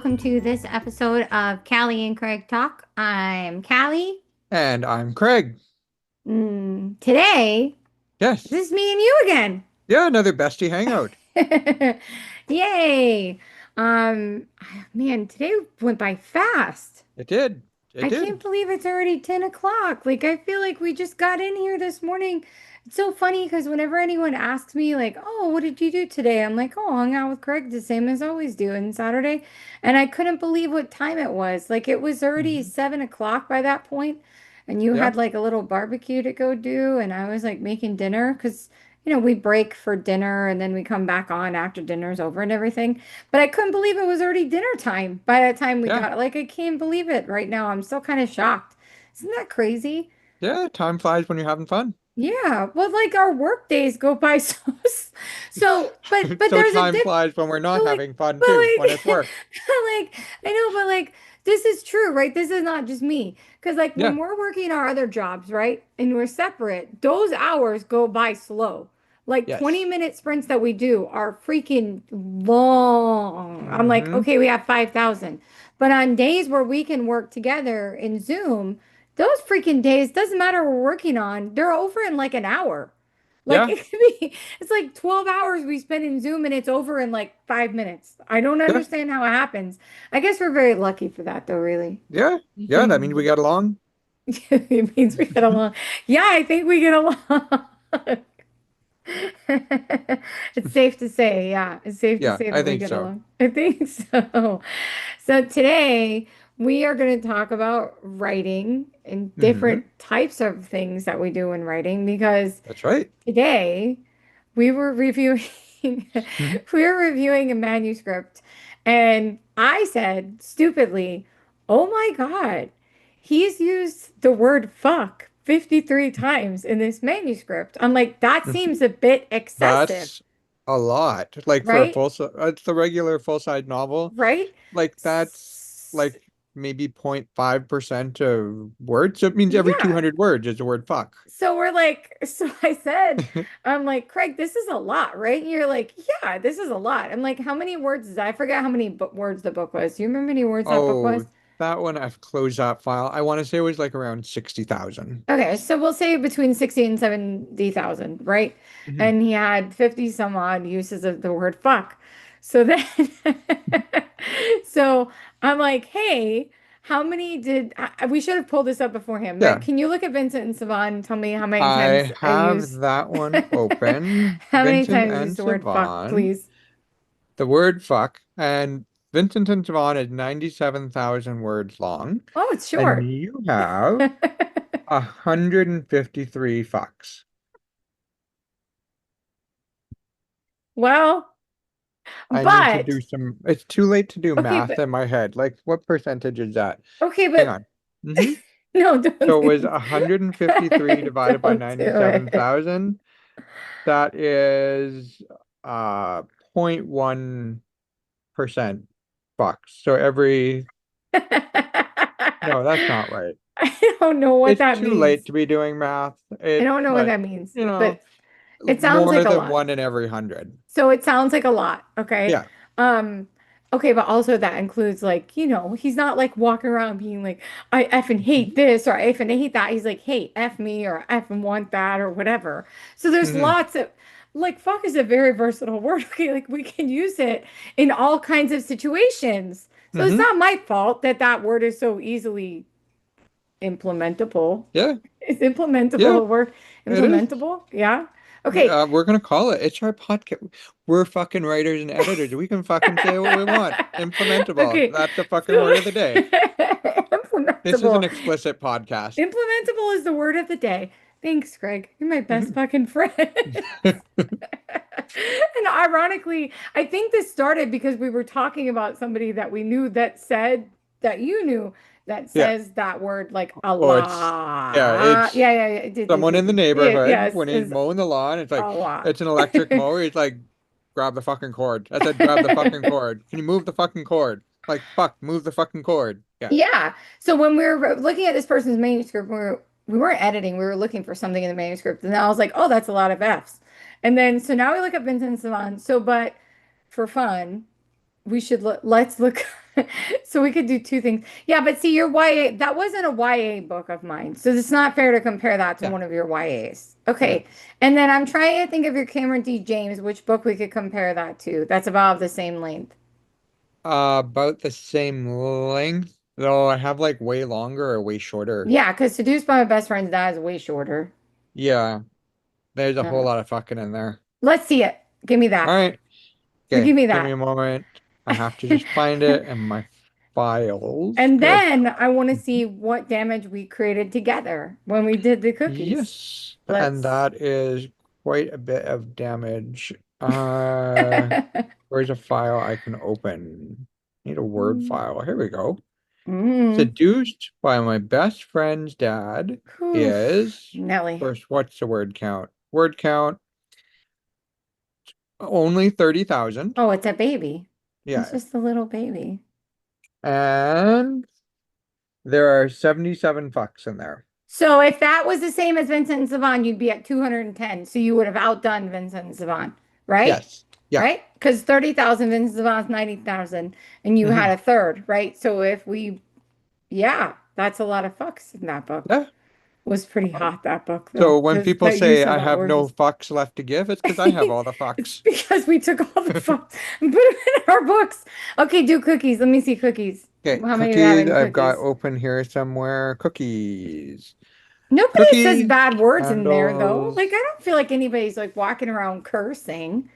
welcome to this episode of Callie and Craig Talk. I'm Callie. And I'm Craig. Today, Yes. this is me and you again. Yeah, another bestie hangout. Yay! Man, today went by fast. It did. It I can't did. believe it's already 10 o'clock. Like, I feel like we just got in here this morning. It's so funny because whenever anyone asks me, like, oh, what did you do today? I'm like, oh, hung out with Craig the same as always do on Saturday. And I couldn't believe what time it was. Like, it was already Hmm. 7 o'clock by that point, and you Yeah. had like a little barbecue to go do. And I was like making dinner because, we break for dinner and then we come back on after dinner's over and everything. But I couldn't believe it was already dinner time by the time we Yeah. got like I can't believe it right now. I'm still kind of shocked. Isn't that crazy? Yeah. Time flies when you're having fun. Yeah. Well, like our work days go by but So there's a time diff flies when we're but not like having fun but too, when like it's work. I know, but like this is true, right? This is not just me. Because like when Yeah. we're working our other jobs, right? And we're separate, those hours go by slow. Like Yes. 20-minute sprints that we do are freaking long. I'm like, Hmm. okay, we have 5,000. But on days where we can work together in Zoom, those freaking days, doesn't matter what we're working on, they're over in like an hour. Like Yeah. it could be, it's like 12 hours we spend in Zoom and it's over in like 5 minutes. I don't Yeah. understand how it happens. I guess we're very lucky for that though, really. Yeah. Yeah. That means we get along. It means we get along. Yeah, I think we get along. It's safe to say, yeah, it's safe to Yeah, say I that we think get so. along. I think so. So today we are going to talk about writing and Hmm. different types of things that we do in writing because That's right. today we were reviewing Mhm. we were reviewing a manuscript and I said stupidly, "Oh my God, he's used the word fuck 53 times in this manuscript." I'm like, that seems a bit excessive, That's a lot. Like for a right? it's the regular full-size novel. Right? Like that's S- like maybe 0.5% of words. So it means every Yeah. 200 words is the word fuck. So so I said, I'm like, Craig, this is a lot, right? And you're like, yeah, this is a lot. I'm like, how many words is that? I forgot how many words the book was. Do you remember how many words that book Oh, was? that one I've closed that file. I want to say it was like around 60,000. Okay, so we'll say between 60 and 70,000, right? Hmm. And he had 50 some odd uses of the word fuck. So then, so I'm like, hey, how many we should have pulled this up beforehand, but Yeah, can you look at Vincent and Savon and tell me how many times I I have use, that one open. how many Vincent times I use and the word fuck, Savon. please? The word fuck. And Vincent and Savon is 97,000 words long. Oh, it's And short. you have 153 fucks. Well, I need to but do some. It's too late to do okay, math in my head. Like, what percentage is that? okay, Hang but on. Hmm. no, don't So it do was 153 it. divided by Don't do it. 97,000. That is 0.1% bucks. So every, no, that's not right. I don't know what It's that too late means. to be doing math. I It, don't know what but that means, you know, but it sounds like more a than lot. one in every 100. So it sounds like a lot, okay? Yeah. Um, okay, but also that includes like, he's not like walking around being like, I effing hate this or I effing hate that. He's like, hey, F me or I effing want that or whatever. So there's Hmm. lots of like fuck is a very versatile word. Okay, like we can use it in all kinds of situations. So it's Hmm. not my fault that that word is so easily implementable. Yeah. Is implementable Yeah. a word? It is. Implementable? Yeah. Okay. We're gonna call it. It's our podcast. We're fucking writers and editors. We can fucking say what we want. Implementable. Okay. That's the fucking So word of the day. This is an implementable. explicit podcast. Implementable is the word of the day. Thanks, Greg. You're my best Mhm. fucking friend. And ironically, I think this started because we were talking about somebody that we knew that said that you knew that Yeah. says that word like a Oh, it's yeah, lot. it's Yeah, yeah, yeah. It did, did, someone in did, the did. Yeah, neighborhood yes, when he's is mowing the lawn. It's like a lot. it's an electric mower. He's like, grab the fucking cord. I said, grab the fucking cord. Can you move the fucking cord? Like, fuck, move the fucking cord. Yeah. Yeah. So when we were looking at this person's manuscript, we weren't editing, we were looking for something in the manuscript. And I was like, oh, that's a lot of F's. And then so now we look at Vincent Savant. So but for fun, we should let's look. So we could do two things. Yeah, but see, your YA, that wasn't a YA book of mine. So it's not fair to compare that to Yeah. one of your YAs. Okay. Okay. And then I'm trying to think of your Cameron D. James, which book we could compare that to. That's about the same length. About the same length, though I have like way longer or way shorter. Yeah, because Seduced by My Best Friend's Dad is way shorter. Yeah, there's a whole Uh, lot of fucking in there. let's see it. Give me All that. right. Give Okay, me give me that. a moment. I have to just find it in my files And because then I want to I see what damage we created together when we did the cookies. yes, and Let's. that is quite a bit of damage. Where's a file I can open? Need a Word file. Here we go. Mm. Seduced by my best friend's dad Oof, is Nelly. first, what's the word count? Word count only 30,000. Oh, it's a baby. It's Yeah. just a little baby. And there are 77 fucks in there. So if that was the same as Vincent and Savon, you'd be at 210. So you would have outdone Vincent and Savon, right? Yes. Yeah. Right? Because 30,000, Vincent and Savon's 90,000, and you had Hmm. a third, right? So if we, yeah, that's a lot of fucks in that book. Yeah. Was pretty hot, that book, though. So when Because people that use say of I that have word no was fucks left to give, it's because I have all the it's fucks. because we took all the fucks and put them in our books. Okay, do cookies. Let me see cookies. Okay, How many do you have cookies in I've got cookies? open here somewhere. Cookies. Nobody says Cookies, bad words in there though. Like I candles. don't feel like anybody's like walking around cursing.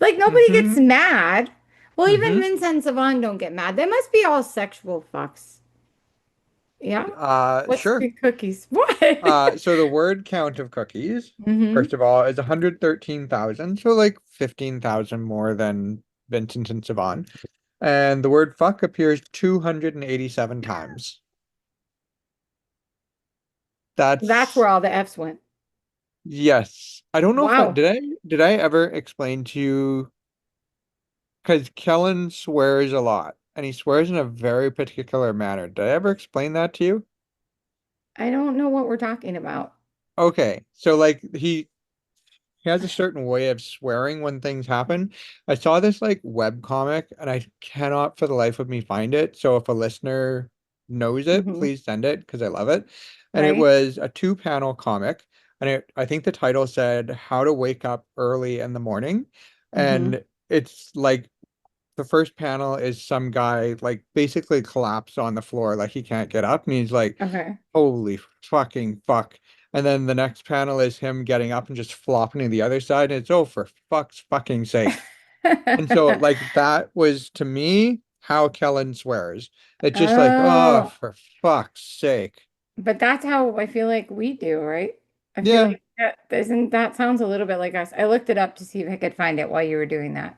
Like nobody gets Hmm. mad. Well, even Hmm. Vincent and Savon don't get mad. They must be all sexual fucks. Yeah? What's Sure. the cookies? What? So the word count of cookies, Hmm. first of all, is 113,000, so like 15,000 more than Vincent and Savon. And the word fuck appears 287 times. That's where That's all the F's went. yes. I don't know if Wow. did I ever explain to you because Kellen swears a lot and he swears in a very particular manner. Did I ever explain that to you? I don't know what we're talking about. Okay, so like he has a certain way of swearing when things happen. I saw this like web comic and I cannot for the life of me find it. So if a listener knows it, Hmm. please send it because I love it. And it Right? was a two-panel comic. And I think the title said How to Wake Up Early in the Morning. Hmm. And it's like the first panel is some guy like basically collapsed on the floor, like he can't get up, and he's like, Okay. "Holy fucking fuck!" And then the next panel is him getting up and just flopping to the other side, and it's oh for fuck's fucking sake. And so like that was to me how Kellen swears. It's just like oh Oh, for fuck's sake. but that's how I feel like we do, right? I feel Yeah, like that isn't that sounds a little bit like us. I looked it up to see if I could find it while you were doing that.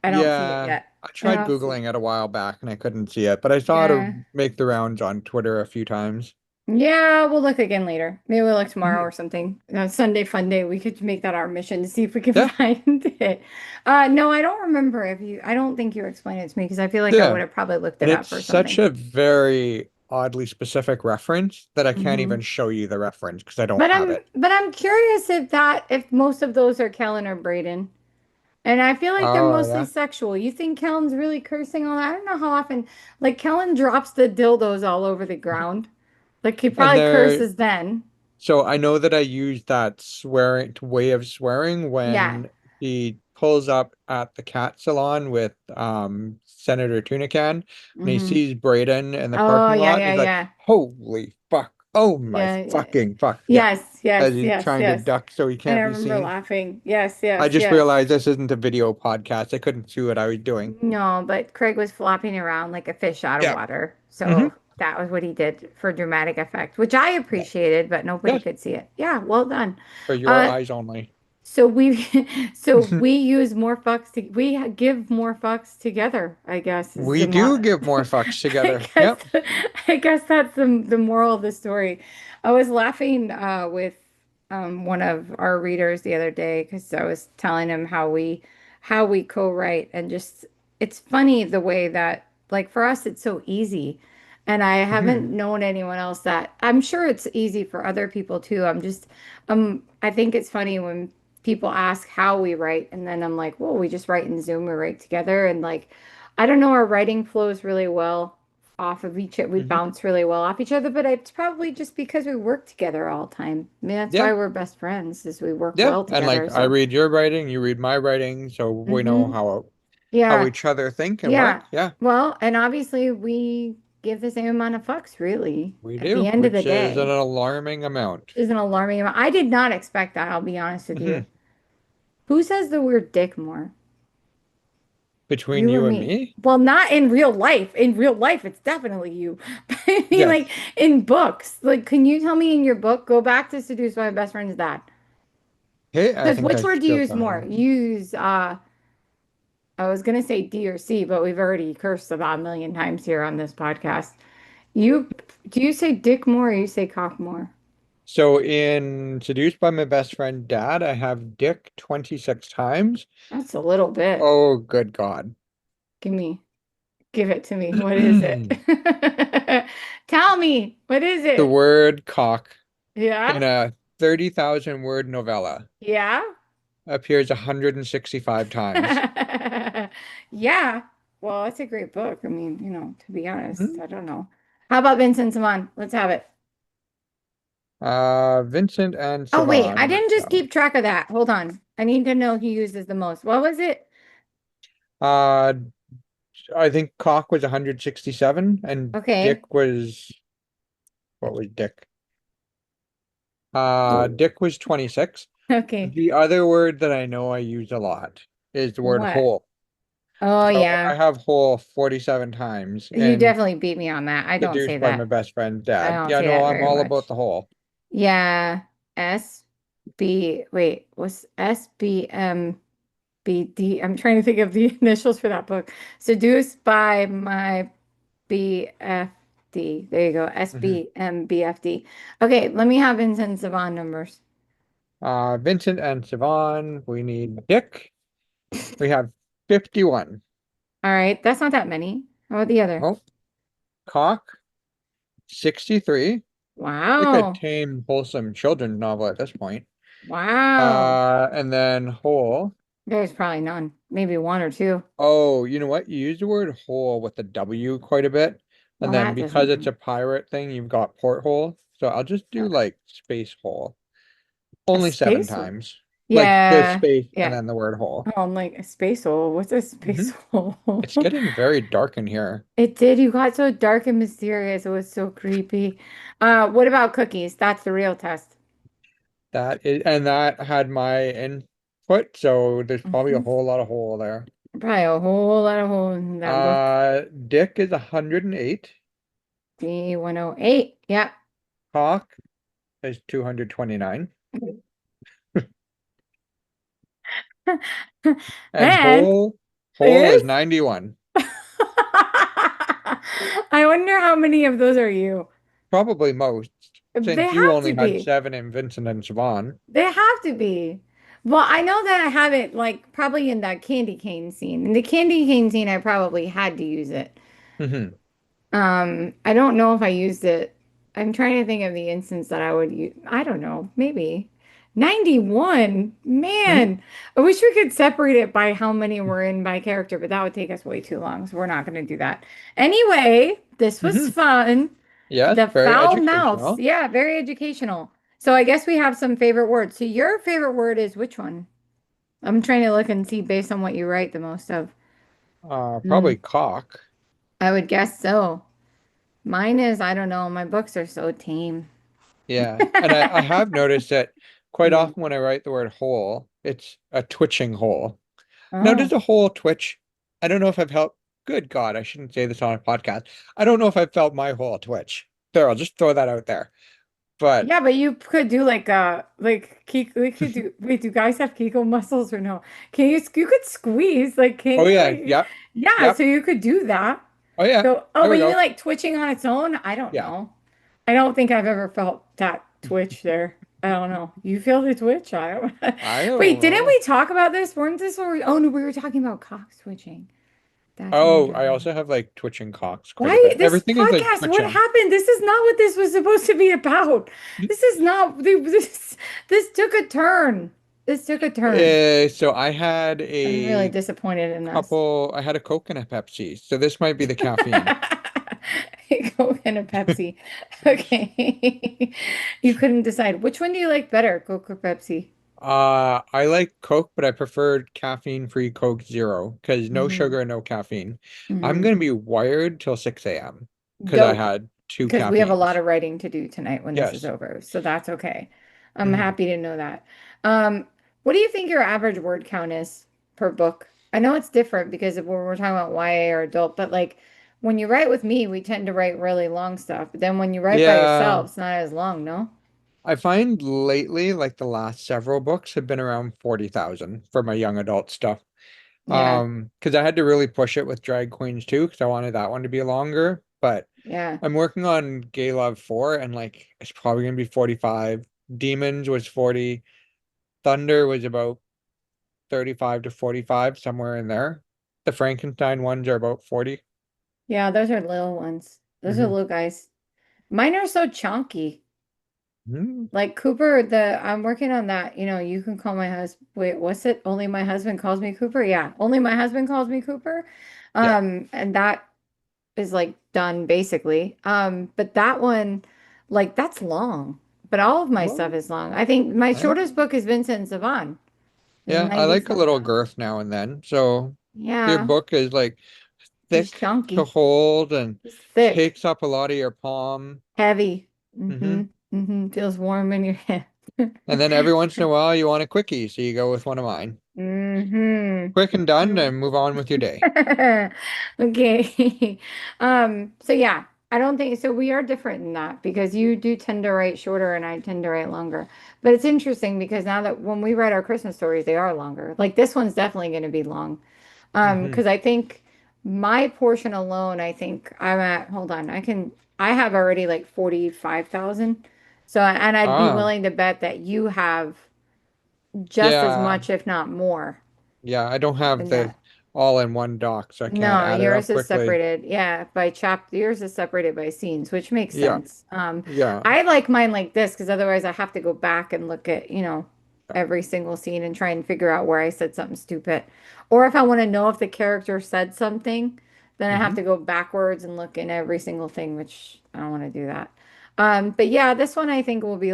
I don't see it yeah. yet. I I tried don't see. Googling it a while back and I couldn't see it, but I saw it Yeah. make the rounds on Twitter a few times. Yeah, we'll look again later. Maybe we'll look tomorrow Mhm. or something. Sunday fun day. We could make that our mission to see if we can Yeah, find it. No, I don't remember if you, I don't think you explained it to me because I feel like I yeah. would have probably looked And it it's up or such something. a very oddly specific reference that I can't Hmm. even show you the reference because I don't have it. But I'm curious if that, if most of those are Kellen or Braden. And I feel like they're Oh, mostly yeah. sexual. You think Kellen's really cursing all that? I don't know how often, like Kellen drops the dildos all over the ground. Like he And probably there, curses then. so I know that I used that swearing way of swearing Yeah. when he pulls up at the cat salon with Senator Tunican and he Hmm. sees Braden in the Oh, parking yeah, lot and yeah, he's like, yeah. holy fuck. Oh my Yeah, yeah. fucking fuck. Yeah. Yes, yes, As he's yes, trying to yes. duck so he And I can't be remember seen. laughing. Yes, I yes, just yes. realized this isn't a video podcast. I couldn't see what I was doing. No, but Craig was flopping around like a fish out of Yeah. water. Hmm. So that was what he did for dramatic effect, which I Yeah. appreciated, but nobody Yeah. could see it. Yeah, well done. For your Uh, eyes only. so we so we use more fucks to give more fucks together, I guess is We the do mo give more fucks I together. guess Yep. I guess that's the moral of the story. I was laughing with one of our readers the other day because I was telling him how we co-write and just it's funny the way that like for us it's so easy. And I haven't Hmm. known anyone else that I'm sure it's easy for other people too. I think it's funny when people ask how we write and then I'm like, well, we just write in Zoom, we write together and like I don't know, our writing flows really well off of each other. We Hmm. bounce really well off each other, but it's probably just because we work together all the time. I mean, that's Yeah. why we're best friends, is we work Yeah. well And like together. I So, read your writing, you read my writing, so we know hmm how yeah, each other think and yeah. work. Yeah, Well, and obviously we give the same amount of fucks, really, we at the do, end of the which is an day. alarming amount. Is an alarming amount. I did not expect that, I'll be honest with you. Hmm. Who says the word dick more? Between You or you and me? me? Well, not in real life. In real life, it's definitely you. But I mean, like Yes. in books. Like, can you tell me in your book, go back to Seduce My Best Friend's Dad? Hey, I Because think which I word do you still use more? can. You use I was gonna say D or C, but we've already cursed about a million times here on this podcast. You do you say dick more or you say cock more? So in Seduced by My Best Friend Dad, I have Dick 26 times. That's a little bit. Oh, good God. Give me, give it to me. What is it? Tell me, what is The it? word cock Yeah? in a 30,000 word novella Yeah? appears 165 times. Yeah. Well, it's a great book. I mean, to be honest, Mhm. I don't know. How about Vincent Savan? Let's have it. Vincent and Oh, wait, I Savan, didn't let's just have it. keep track of that. Hold on. I need to know who uses the most. What was it? Uh, I think cock was 167 and Okay. Dick was, what was Dick? Ooh. Dick was 26. Okay. The other word that I know I use a lot is the word What? whole. Oh, So I yeah. have whole 47 times You and definitely beat me on that. I don't say seduced by my that. best friend I dad. don't Yeah, say no, that I'm very all about much. the whole. Yeah. Wait, what's SBMBD? I'm trying to think of the initials for that book. Seduced by my BFD. There you go. Hmm. SBMBFD. Okay, let me have Vincent Savon numbers. Vincent and Siobhan, we need Dick. We have 51. All right, that's not that many. How about the other? Oh, cock, 63. Like a Wow. tame, wholesome children's novel at this point. Wow. And then whole. There's probably none. Maybe one or two. Oh, you know what? You use the word whole with the W quite a bit. And Well, then that because it's doesn't. a pirate thing, you've got porthole. So I'll just do like space hole. A Only seven space? times. Like the Yeah. space and Yeah. then the word hole. Oh, I'm like a space hole. What's a Hmm. space hole? It's getting very dark in here. It did. You got so dark and mysterious. It was so creepy. What about cookies? That's the real test. That is, and that had my input, so there's probably a Mhm. whole lot of hole there. Probably a whole lot of holes in that book. Dick is 108. B108. Yeah. Hawk is 229. And And whole is is 91. I wonder how many of those are you. Probably most, They since you have to only had be. seven in Vincent and Siobhan. They have to be. Well, I know that I have it like probably in that candy cane scene. In the candy cane scene, I probably had to use it. Hmm. I don't know if I used it. I'm trying to think of the instance that I would use. I don't know, maybe 91. Hmm. Man, I wish we could separate it by how many were in by character, but that would take us way too long, so we're not going to do that. Anyway, this was Hmm. fun. Yes, The very foul mouse. educational. Yeah, very educational. So I guess we have some favorite words. So your favorite word is which one? I'm trying to look and see based on what you write the most of. Hmm. Probably cock. I would guess so. Mine is, I don't know, my books are so tame. Yeah. And I have noticed that quite Hmm. often when I write the word hole, it's a twitching hole. Now, does Oh, a hole twitch? I don't know if I've felt, good God, I shouldn't say this on a podcast. I don't know if I've felt my hole twitch. There, I'll just throw that out there. But, yeah, but you could do like we could do wait, do guys have Kegel muscles or no? You could squeeze, like can oh you yeah, like yep, yeah, so yep. you could do that. Oh yeah, So oh, there we but you mean go. like twitching on its own? I don't Yeah. know. I don't think I've ever felt that twitch there. I don't know. You feel the twitch? I don't. I don't Wait, didn't know. we talk about this? Weren't this where oh no, we were talking about cock switching. That's what we were Oh, talking I about. also have like twitching cocks quite a Why bit. this Everything is like podcast? What twitching. happened? This is not what this was supposed to be about. This is not this took a turn. This took a turn. So I had I'm really a disappointed in us. couple, I had a Coke and a Pepsi. So this might be the caffeine. A Coke and a Pepsi. Okay. You couldn't decide. Which one do you like better, Coke or Pepsi? I like Coke, but I preferred caffeine-free Coke Zero because no Hmm. sugar, no caffeine. I'm Hmm. gonna be wired till 6 a.m. because I Dope. had two Because we have a lot caffeines. of writing to do tonight when this is Yes. over. So that's okay. I'm Mhm. happy to know that. Um, what do you think your average word count is per book? I know it's different because of when we're talking about YA or adult, but like when you write with me, we tend to write really long stuff. But then when you write by Yeah, yourself, it's not as long, no? I find lately, like the last several books have been around 40,000 for my young adult stuff. Yeah. Because I had to really push it with Drag Queens too, because I wanted that one to be longer. But Yeah. I'm working on Gay Love 4, and like it's probably gonna be 45. Demons was 40. Thunder was about 35 to 45, somewhere in there. The Frankenstein ones are about 40. Yeah, those are little ones. Those are Hmm. little guys. Mine are so chunky. Hmm. Like Cooper, I'm working on that. You can call my husband. Wait, what's it? Only my husband calls me Cooper. Yeah, only my husband calls me Cooper. Yeah. And that is like done basically. But that one, like that's long. But all of my stuff Well, is long. I think my I, shortest book is Vincent and Savant. It's yeah, I like a 97. little girth now and then. So your Yeah, book is like he's thick to chunky. hold and He's thick, takes up a lot of your palm. heavy. Hmm. Mm-hmm. Mm-hmm. Feels warm in your hand. And then every once in a while you want a quickie, so you go with one of mine. Mm-hmm. Quick and done, Mm-hmm. and move on with your day. Okay. So yeah, I don't think so. We are different in that because you do tend to write shorter and I tend to write longer. But it's interesting because now that when we write our Christmas stories, they are longer. Like this one's definitely going to be long. Hmm. Because I think my portion alone, I think I'm at, hold on, I have already like 45,000. So, and I'd be Ah, willing to bet that you have just as yeah. much, if not more Yeah, I don't have than the that. all in one doc, so I can't No, add it yours up is quickly. separated. Yeah, by chapter. Yours is separated by scenes, which makes Yeah, sense. yeah. I like mine like this because otherwise I have to go back and look at, every single scene and try and figure out where I said something stupid. Or if I want to know if the character said something, then I have Hmm. to go backwards and look in every single thing, which I don't want to do that. But yeah, this one I think will be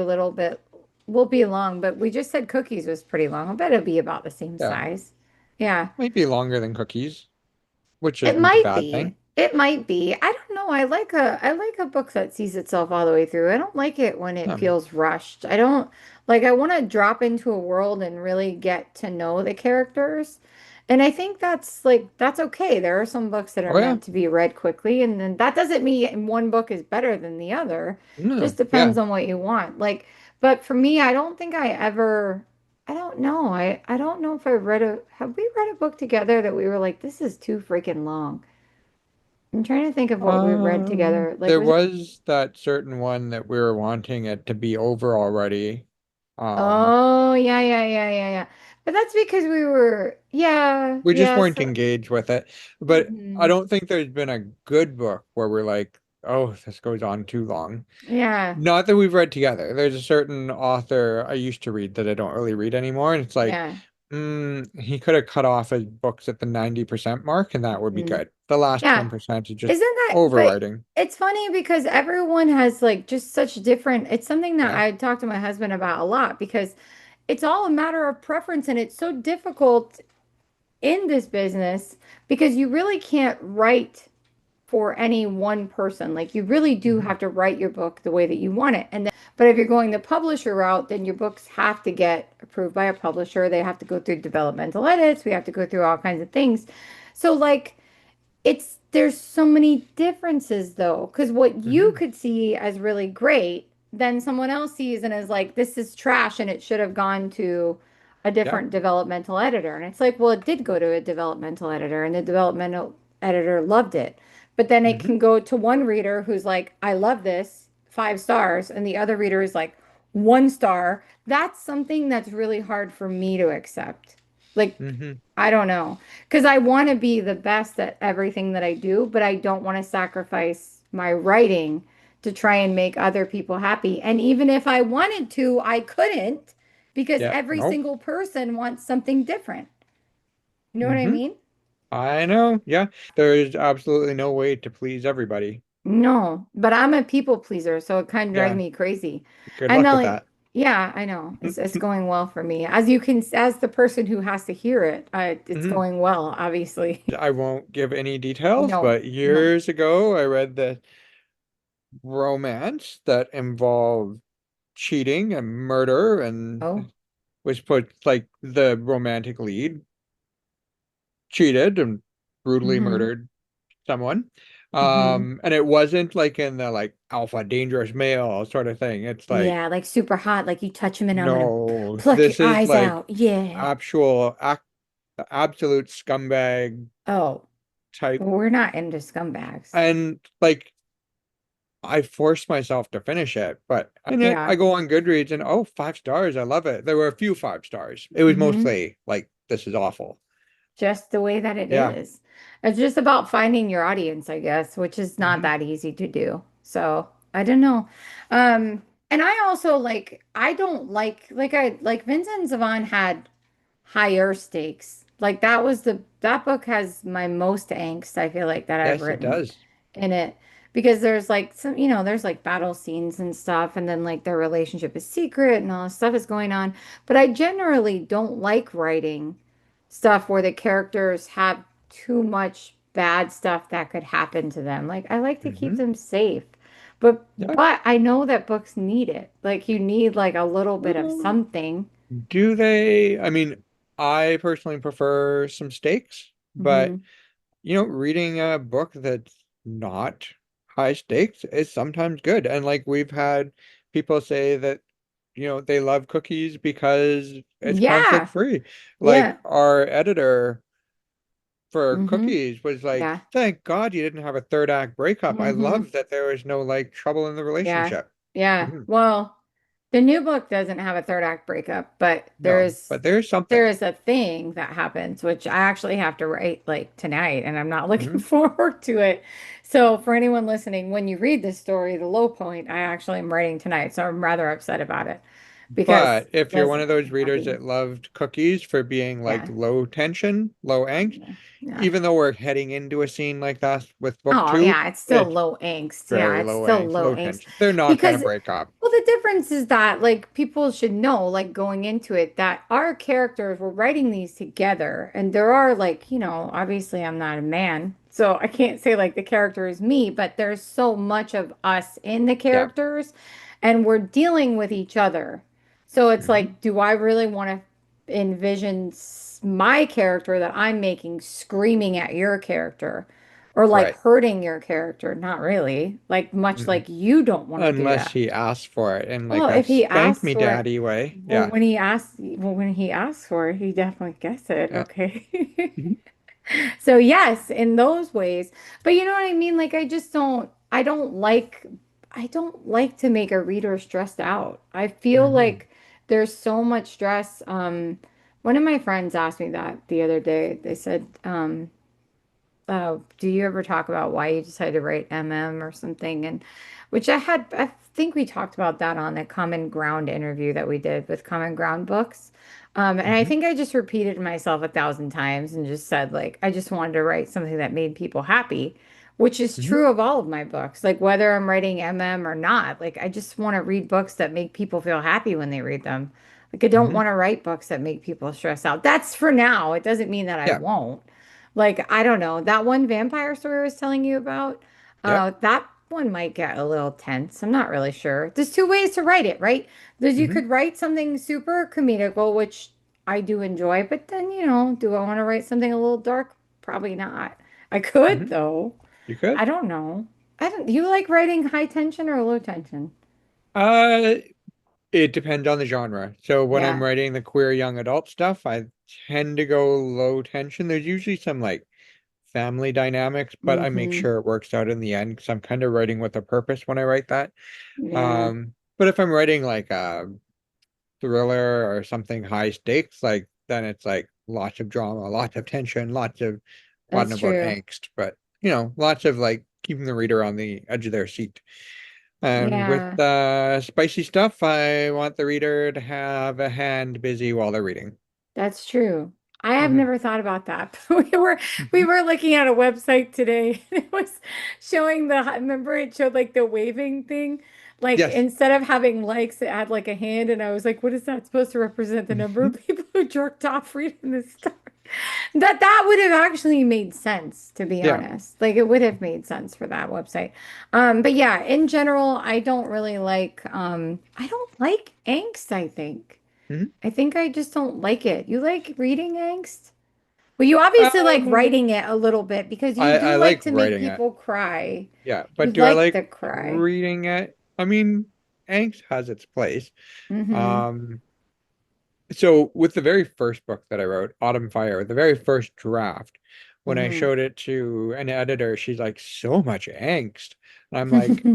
long, but we just said cookies was pretty long. I bet it'll be about the same Yeah, size. Yeah. might be longer than cookies, which It isn't a might bad be. thing. It might be. I don't know. I like a book that sees itself all the way through. I don't like it when it Um, feels rushed. I don't like I want to drop into a world and really get to know the characters. And I think that's okay. There are some books that are oh yeah, meant to be read quickly, and then that doesn't mean one book is better than the other. no, Just depends yeah. on what you want. But for me, I don't think I don't know. I don't know if have we read a book together that we were like, this is too freaking long. I'm trying to think of what we read together. Like, There was it? was that certain one that we were wanting it to be over already. Um, Oh, yeah, yeah, yeah, yeah, yeah. But that's because we just yeah. weren't So, engaged with it. But I mhm. don't think there's been a good book where we're like, oh, this goes on too long. Yeah, Not that we've read together. There's a certain author I used to read that I don't really read anymore, and it's like, yeah. he could have cut off his books at the 90% mark, and that would be Mhm. good. The last Yeah. 10% is just Isn't that, but overwriting. it's funny because everyone has like just such different, it's something that Yeah. I talk to my husband about a lot because it's all a matter of preference and it's so difficult in this business because you really can't write for any one person. Like you really do Hmm. have to write your book the way that you want it. But if you're going the publisher route, then your books have to get approved by a publisher. They have to go through developmental edits. We have to go through all kinds of things. So like there's so many differences though, because what you Hmm. could see as really great, then someone else sees and is like, this is trash and it should have gone to a Yeah. different developmental editor. And it's like, well, it did go to a developmental editor and the developmental editor loved it. But then it Hmm. can go to one reader who's like, I love this, 5 stars, and the other reader is like, 1 star. That's something that's really hard for me to accept. Like, Hmm. I don't know. Because I want to be the best at everything that I do, but I don't want to sacrifice my writing to try and make other people happy. And even if I wanted to, I couldn't because Yeah. every Nope. single person wants something different. You know what I Hmm. mean? I know. Yeah. There's absolutely no way to please everybody. No, but I'm a people pleaser, so it kind of drives Yeah. me crazy. Good And luck then with like, that. yeah, I know. It's going well for me. As you can, as the person who has to hear it, it's Hmm. going well, obviously. I won't give any details, No, but no. years ago, I read the romance that involved cheating and murder and Oh, was put like the romantic lead cheated and brutally mm-hmm, murdered someone. mm-hmm. And it wasn't like in the like alpha dangerous male sort of thing. It's like, Yeah, like super hot, like you touch him and I'm gonna no, pluck your this is eyes like out. Yeah. actual absolute scumbag Oh, type. well, we're not into scumbags. And like I forced myself to finish it, but in it, Yeah. I go on Goodreads and oh, 5 stars. I love it. There were a few 5 stars. It was Mm-hmm. mostly like, this is awful. Just the way that it Yeah. is. It's just about finding your audience, I guess, which is not Hmm. that easy to do. So I don't know. Um, and I also I don't like Vincent Zavon had higher stakes. Like that book has my most angst, I feel like, that I've Yes, it written does. in it. Because there's like some, there's like battle scenes and stuff, and then like their relationship is secret and all this stuff is going on. But I generally don't like writing stuff where the characters have too much bad stuff that could happen to them. Like I like to keep Hmm. them safe. But Yeah. I know that books need it. Like you need like a little bit of Well, something. do they? I mean, I personally prefer some stakes, but Hmm. reading a book that's not high stakes is sometimes good. And like we've had people say that, they love cookies because it's conflict Yeah. free. Like Yeah. our editor for Hmm. cookies was like, Yeah. thank God you didn't have a third act breakup. I Hmm. love that there was no like trouble in the Yeah. relationship. Yeah. Mhm. Well, the new book doesn't have a third act breakup, but No, but there's there something. is a thing that happens, which I actually have to write like tonight, and I'm not looking Mhm. forward to it. So for anyone listening, when you read this story, the low point, I actually am writing tonight. So I'm rather upset about it because But it if you're one doesn't of make those me readers happy. that loved cookies for being like Yeah. low tension, low angst, Yeah. Yeah. even though we're heading into a scene like that with book Oh, two, yeah, it's still it's low angst. Yeah, very it's low still angst, low low angst tension. They're not going to because, break up. well, the difference is that, like, people should know, like, going into it, that our characters were writing these together. And there are, like, obviously I'm not a man, so I can't say, like, the character is me, but there's so much of us in the Yeah. characters, and we're dealing with each other. So it's Hmm. like, do I really want to envision my character that I'm making screaming at your character? Or like Right. hurting your character. Not really. Like much Mm-mm. like you don't want to do Unless that. he asks for it in like Well, a if he spank asks me for it, daddy way. Yeah. when he asks for it, he definitely gets it. Yeah. Okay. Mhm. So yes, in those ways. But you know what I mean? Like I don't like to make a reader stressed out. I feel Hmm. like there's so much stress. One of my friends asked me that the other day. They said, do you ever talk about why you decided to write MM or something? And which I think we talked about that on the Common Ground interview that we did with Common Ground Books. And I Hmm. think I just repeated myself 1,000 times and just said, like, I just wanted to write something that made people happy, which is Hmm. true of all of my books. Like, whether I'm writing MM or not, like, I just want to read books that make people feel happy when they read them. Like, I don't Hmm. want to write books that make people stress out. That's for now. It doesn't mean that I Yeah. won't. Like, I don't know. That one vampire story I was telling you about, Yep. that one might get a little tense. I'm not really sure. There's two ways to write it, right? There's you Hmm. could write something super comedical, which I do enjoy, but then, do I want to write something a little dark? Probably not. I could Hmm. though. You could. I don't know. I don't, you like writing high tension or low tension? Uh, it depends on the genre. So when I'm Yeah. writing the queer young adult stuff, I tend to go low tension. There's usually some like family dynamics, but I make Mm-hmm. sure it works out in the end because I'm kind of writing with a purpose when I write that. Yeah. But if I'm writing like a thriller or something high stakes, like then it's like lots of drama, lots of tension, lots That's about true. angst, but lots of like keeping the reader on the edge of their seat. And with Yeah. spicy stuff, I want the reader to have a hand busy while they're reading. That's true. I have Hmm never thought about that. We were looking at a website today and it was showing remember it showed like the waving thing. Like Yes. instead of having likes, it had like a hand, and I was like, what is that supposed to represent? The number of people who jerked off reading this story? That would have actually made sense, to be Yeah. honest. Like it would have made sense for that website. But yeah, in general, I don't like angst, I think. hmm I think I just don't like it. You like reading angst? Well, you obviously like Um, writing it a little bit because you I do like like to make writing it. people cry. Yeah, You but do I like like the cry. reading it? I mean, angst has its place. Mm-hmm. Um, so with the very first book that I wrote, Autumn Fire, the very first draft, when I Mm-hmm. showed it to an editor, she's like, so much angst. And I'm like,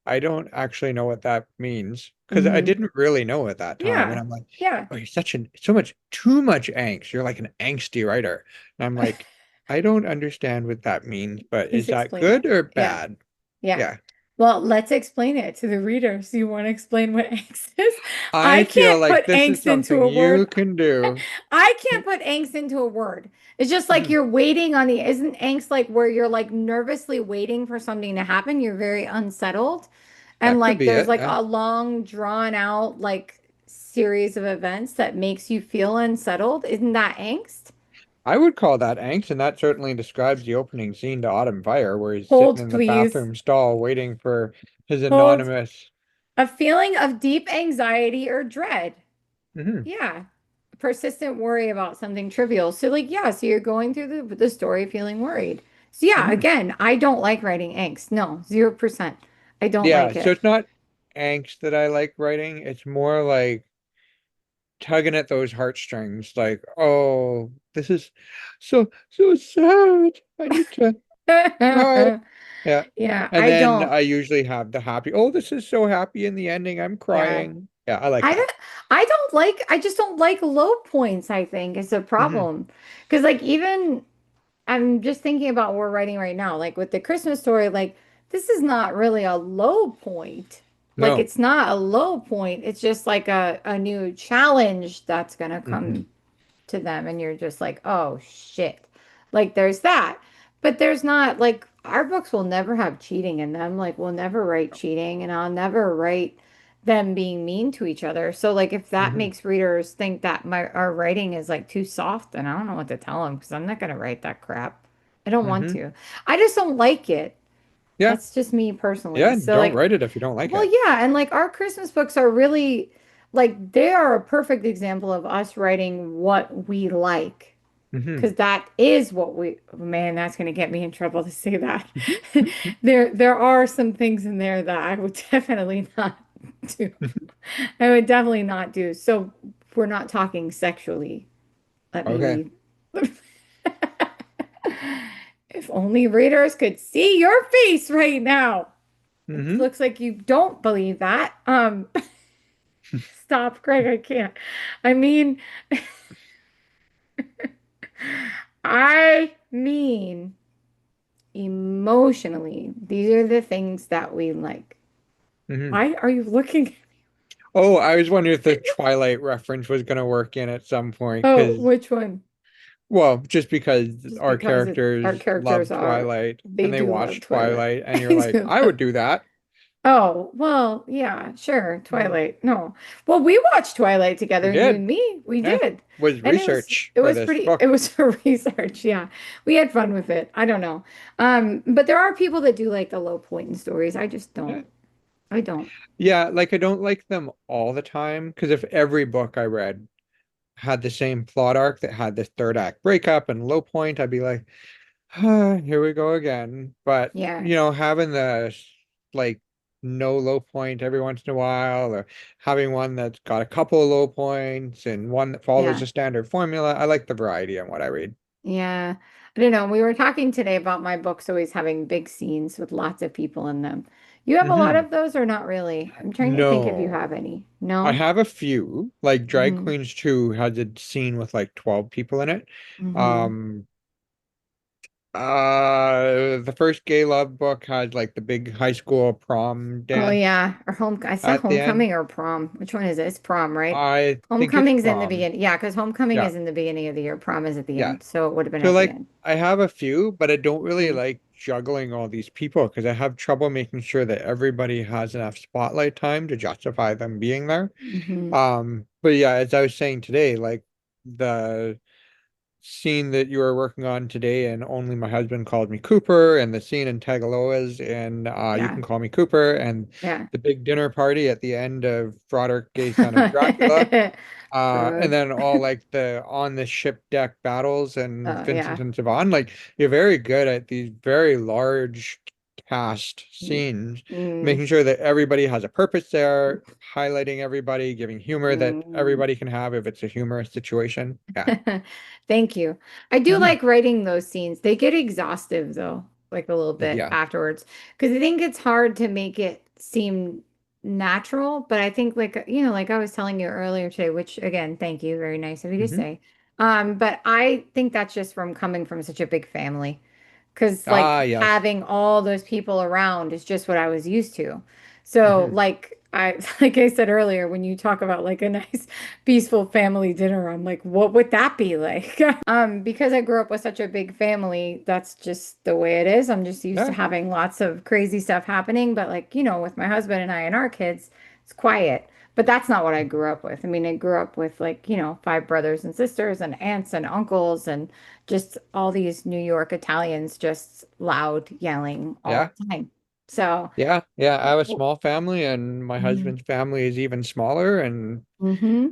I don't actually know what that means because I Mm-hmm. didn't really know at that time. And Yeah. I'm like, Yeah. oh, you're so much, too much angst. You're like an angsty writer. And I'm like, I don't understand what that means, but Please is that explain it. good or Yeah. bad? Yeah. Yeah. Well, let's explain it to the readers. You want to explain what angst is? I I feel can't like put this is angst into something a you word. can do. I can't put angst into a word. It's just like Mhm. you're waiting on isn't angst like where you're like nervously waiting for something to happen? You're very unsettled. And That could like be there's it. like a long drawn out like series of events that makes you feel unsettled. Isn't that angst? I would call that angst, and that certainly describes the opening scene to Autumn Fire, where he's sitting Hold, in the please. bathroom stall waiting for his Hold. anonymous. A feeling of deep anxiety or dread. Mhm, Yeah. Persistent worry about something trivial. So like, yeah, so you're going through the story feeling worried. So yeah, mhm. again, I don't like writing angst. No, 0%. I don't Yeah, like so it. it's not angst that I like writing. It's more like tugging at those heartstrings, like, oh, this is so sad. I need to cry. Yeah. Yeah, And I then don't. I usually have the happy, oh, this is so happy in the ending. I'm Yeah. crying. Yeah, I like I that. don't I just don't like low points, I think is a Hmm problem. Because like even I'm just thinking about what we're writing right now, like with the Christmas story, like this is not really a low point. Like No. it's not a low point. It's just like a new challenge that's gonna hmm come to them, and you're just like, oh shit. Like there's that. But there's not like our books will never have cheating in them. Like we'll never write cheating, and I'll never write them being mean to each other. So like if that hmm makes readers think that my our writing is like too soft, then I don't know what to tell them because I'm not gonna write that crap. I don't want hmm to. I just don't like it. Yeah. That's just me personally. Yeah. So Don't like, write it if you don't like well, it. yeah, and like our Christmas books are really like they are a perfect example of us writing what we like. Hmm Because that is what we, man, that's going to get me in trouble to say that. There are some things in there that I would definitely not do. I would definitely not do. So we're not talking sexually. Let Okay. me, if only readers could see your face right now. It hmm looks like you don't believe that. Stop, Greg, I can't. I mean, I mean, emotionally, these are the things that we like. hmm Why are you looking? Oh, I was wondering if the Twilight reference was going to work in at some point Oh, because, which one? well, just because Just our because our characters characters love are, Twilight they and they do love watch Twilight. Twilight, and you're They like, do I would love. do that. Oh, well, yeah, sure. Mhm. Twilight. No. Well, we watched Twilight We together, you did. and me. We Yeah. did. Was And research it for was this pretty, it book. was for research. Yeah. We had fun with it. I don't know. But there are people that do like the low point in stories. I just Yeah. don't. I don't. Yeah, like I don't like them all the time because if every book I read had the same plot arc that had this third act breakup and low point, I'd be like, ah, here we go again. But Yeah. having the like no low point every once in a while, or having one that's got a couple of low points and one that follows Yeah. a standard formula, I like the variety in what I read. Yeah. I don't know. We were talking today about my books always having big scenes with lots of people in them. You have a lot Hmm of those or not really? I'm trying to think if you have No. any. I No? have a few, like Drag Mm-hmm. Queens 2 has a scene with like 12 people in it. Mm-hmm. Um, The first gay love book had like the big high school prom Oh dance yeah, or home. I said at the end. homecoming or prom. Which one is it? It's prom, right? I think it's Homecoming's in the prom. beginning. Yeah, because homecoming Yeah, is in the beginning of the year. Prom is at the yeah. end, so it would have been So at the like end. I have a few, but I don't really Mm. like juggling all these people because I have trouble making sure that everybody has enough spotlight time to justify them being there. Hmm. But yeah, as I was saying today, like the scene that you were working on today and Only My Husband Called Me Cooper and the scene in Tagaloa's and You Yeah, Can Call Me Cooper and yeah. the big dinner party at the end of Broderick Gay Son of Dracula. And Rude. then all like the on the ship deck battles and Vincent Yeah. and Savon, like you're very good at these very large cast Mm, scenes, mm, making sure that everybody has a purpose there, highlighting everybody, giving humor that mm. everybody can have if it's a humorous situation. Yeah. Thank you. I do Mhm. like writing those scenes. They get exhaustive though, like a little bit Yeah. afterwards, because I think it's hard to make it seem natural. But I think, like, like I was telling you earlier today, which again, thank you, very nice of you to Hmm. say. But I think that's just from coming from such a big family. Because Ah, like yes. having all those people around is just what I was used to. So Hmm. like I like I said earlier, when you talk about like a nice peaceful family dinner, I'm like, what would that be like? Because I grew up with such a big family, that's just the way it is. I'm just used to Yeah. having lots of crazy stuff happening. But like, with my husband and I and our kids, it's quiet. But that's not what I grew up with. I mean, I grew up with like, five brothers and sisters and aunts and uncles and just all these New York Italians just loud yelling all Yeah. the time. So, Yeah. Yeah. I have a small family and my mm-hmm. husband's family is even smaller and Mm-hmm.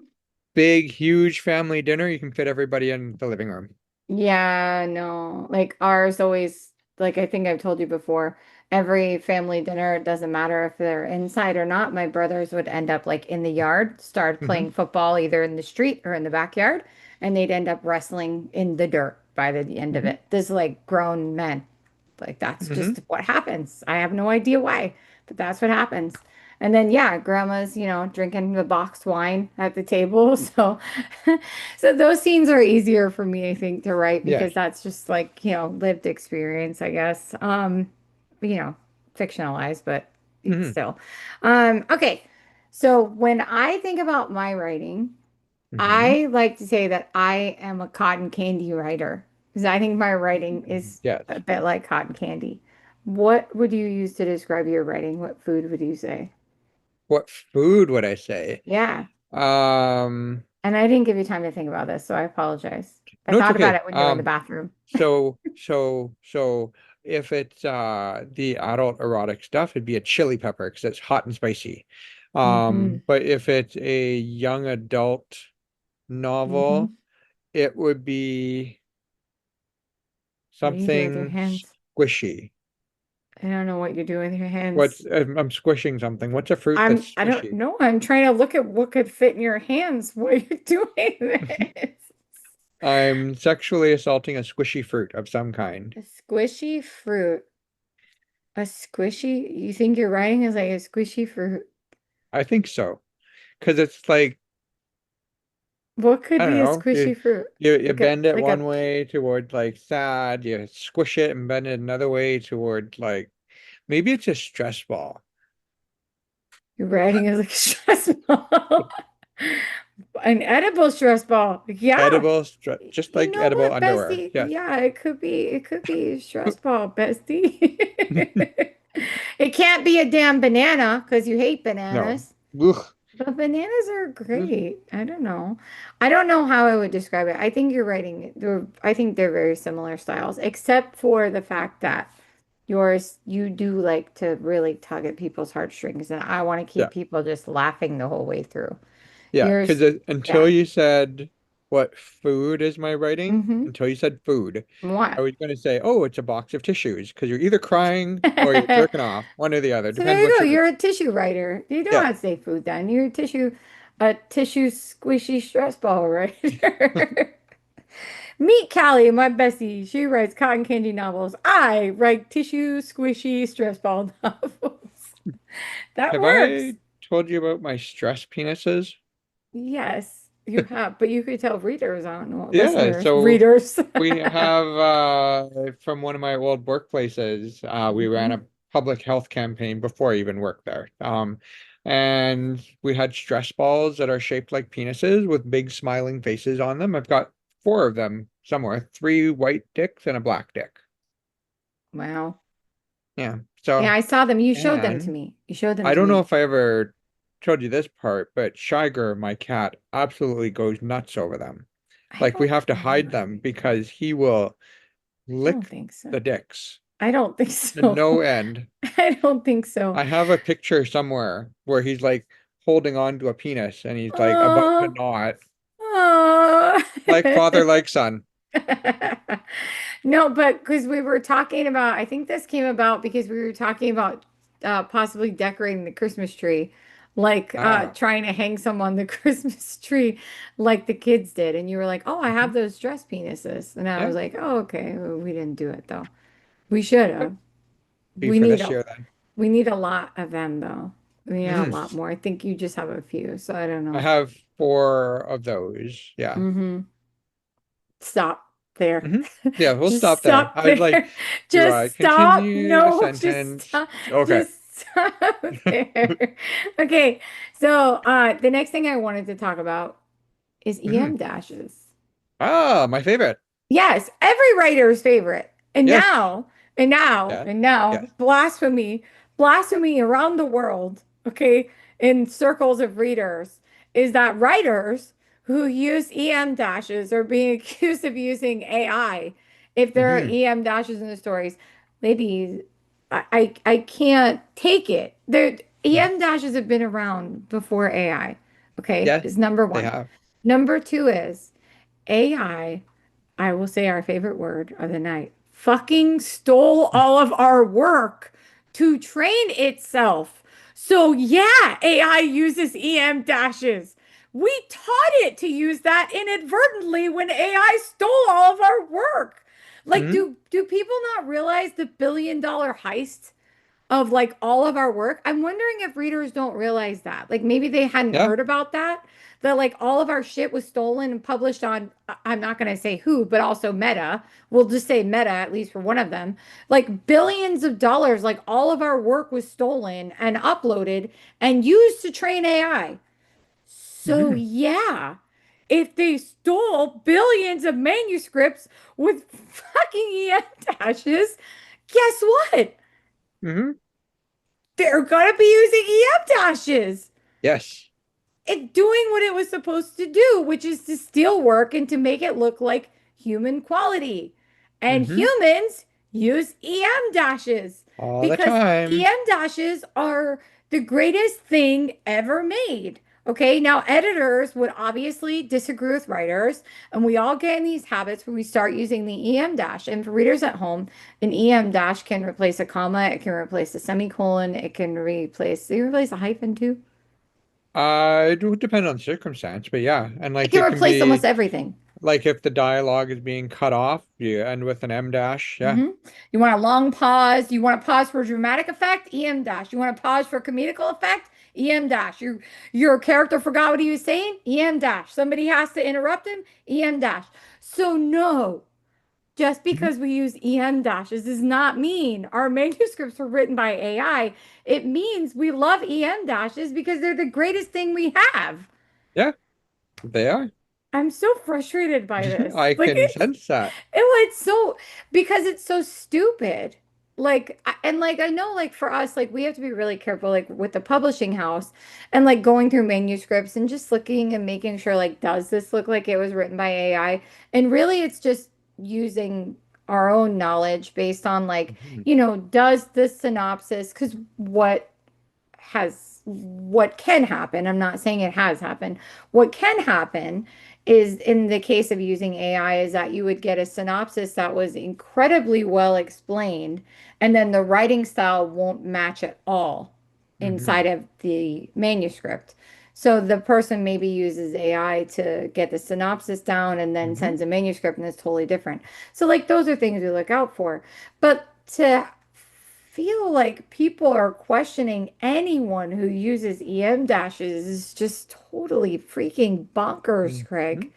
big, huge family dinner. You can fit everybody in the living room. Yeah, no, like ours always, like I think I've told you before, every family dinner, it doesn't matter if they're inside or not. My brothers would end up like in the yard, start Hmm. playing football either in the street or in the backyard, and they'd end up wrestling in the dirt by the end of Hmm. it. This like grown men. Like that's Hmm. just what happens. I have no idea why, but that's what happens. And then yeah, grandma's, drinking the boxed wine at the table. So so those scenes are easier for me, I think, to write Yes. because that's just like, lived experience, I guess. You know, fictionalized, but it's Hmm. still. Okay. So when I think about my writing, Hmm. I like to say that I am a cotton candy writer because I think my writing is Yes. a bit like cotton candy. What would you use to describe your writing? What food would you say? What food would I say? Yeah. Um, And I didn't give you time to think about this, so I apologize. I no, it's thought about okay. it when you were in the bathroom. So if it's the adult erotic stuff, it'd be a chili pepper because it's hot and spicy. Hmm. But if it's a young adult Hmm. novel, it would be What do you do with your something hands? squishy. I don't know what you do with your What's hands. I'm squishing something. What's a fruit that's I don't squishy? know. I'm trying to look at what could fit in your hands while you're doing this. I'm sexually assaulting a squishy fruit of some kind. A squishy fruit. A squishy? You think your writing is like a squishy fruit? I think so. Because it's like, What could I don't be a know, squishy fruit? you Like a bend it like a one way toward like sad, you squish it and bend it another way toward like maybe it's a stress ball. your writing is like a stress ball. An edible stress ball. Yeah. Edible, just You like know edible what, underwear. bestie? Yes. Yeah, it could be a stress ball, bestie. It can't be a damn banana because you hate No. bananas. Ugh. But bananas are Ugh. great. I don't know. I don't know how I would describe it. I think you're writing, I think they're very similar styles, except for the fact that yours, you do like to really tug at people's heartstrings, and I want to Yeah. keep people just laughing the whole way through. Yeah. Because Yours, until yeah. you said what food is my writing, Mm-hmm. until you said food, I What? was going to say, oh, it's a box of tissues because you're either crying or you're jerking off, one or the other. So there Depends you what go. you're doing. You're a tissue writer. You don't Yeah. have to say food then. You're a tissue squishy stress ball writer. Meet Callie, my bestie. She writes cotton candy novels. I write tissue squishy stress ball novels. That Have works. I told you about my stress penises? Yes. You have, but you could tell readers, I don't know, Yeah, listeners, so readers. we have from one of my old workplaces, we ran Mhm. a public health campaign before I even worked there. And we had stress balls that are shaped like penises with big smiling faces on them. I've got four of them somewhere, three white dicks and a black dick. Wow. Yeah. Yeah, So, I saw them. You showed them to and me. You showed them I to don't know me. if I ever told you this part, but Shiger, my cat, absolutely goes nuts over them. I Like we don't have to hide remember them reading that. because he will I don't lick think so. the dicks I don't think to so. no end. I don't think so. I have a picture somewhere where he's like holding on to a penis and he's like about to Oh, gnaw it, oh. like father, like son. No, but because we were talking about, I think this came about because we were talking about possibly decorating the Christmas tree, like Ah, trying to hang some on the Christmas tree like the kids did. And you were like, oh, I have mhm. those dress penises. And I was Yeah. like, oh, okay. Well, we didn't do it though. We should Yep. have. Be We for need this a year then. we need a lot of them though. We need a Mhm. lot more. I think you just have a few, so I don't I know. have four of those. Yeah. Mm-hmm. Stop there. hmm Yeah, we'll Just stop there. stop I'd like there. to Just stop. continue the No, just sentence. stop. Okay. Just stop there. Okay. So, the next thing I wanted to talk about is hmm EM dashes. Ah, my favorite. Yes, every writer's favorite. And Yes. now, and now, Yeah. and now, Yes. blasphemy, blasphemy around the world, okay, in circles of readers, is that writers who use EM dashes are being accused of using AI if there are hmm EM dashes in the stories. Ladies, I can't take it. There, EM dashes have been around before AI, okay, Yes, is number they one. have. Number two is I will say our favorite word of the night, fucking stole all of our work to train itself. So, yeah, AI uses EM dashes. We taught it to use that inadvertently when AI stole all of our work. Like, hmm do people not realize the billion-dollar heist of like all of our work? I'm wondering if readers don't realize that. Like maybe they hadn't Yeah. heard about that. That like all of our shit was stolen and published on, I'm not going to say who, but also Meta. We'll just say Meta, at least for one of them. Like billions of dollars, like all of our work was stolen and uploaded and used to train AI. So, hmm yeah, if they stole billions of manuscripts with fucking EM dashes, guess what? hmm They're gonna be using EM dashes. Yes. It doing what it was supposed to do, which is to steal work and to make it look like human quality. And hmm humans use EM dashes All the because time. EM dashes are the greatest thing ever made. Okay, now editors would obviously disagree with writers, and we all get in these habits when we start using the EM dash. And for readers at home, an EM dash can replace a comma, it can replace a semicolon, it can replace, do you replace a hyphen too? It would depend on the circumstance, but yeah. And It like can it can replace almost be everything. like if the dialogue is being cut off, you end with an M dash. Yeah. Hmm. You want a long pause. You want to pause for dramatic effect? EM dash. You want to pause for comedical effect? EM dash. Your character forgot what he was saying? EM dash. Somebody has to interrupt him? EM dash. So no, just hmm because we use EM dashes does not mean our manuscripts were written by AI. It means we love EM dashes because they're the greatest thing we have. Yeah, they are. I'm so frustrated by this. I Like can sense that. it's so because it's so stupid. Like and like I know like for us like we have to be really careful like with the publishing house and like going through manuscripts and just looking and making sure like does this look like it was written by AI? And really it's just using our own knowledge based on like, Mhm. does this synopsis because what can happen, I'm not saying it has happened. What can happen is in the case of using AI is that you would get a synopsis that was incredibly well explained, and then the writing style won't match at all inside Mhm. of the manuscript. So the person maybe uses AI to get the synopsis down and then Mhm. sends a manuscript and it's totally different. So like those are things we look out for. But to feel like people are questioning anyone who uses EM dashes is just totally freaking bonkers, Craig. Mhm.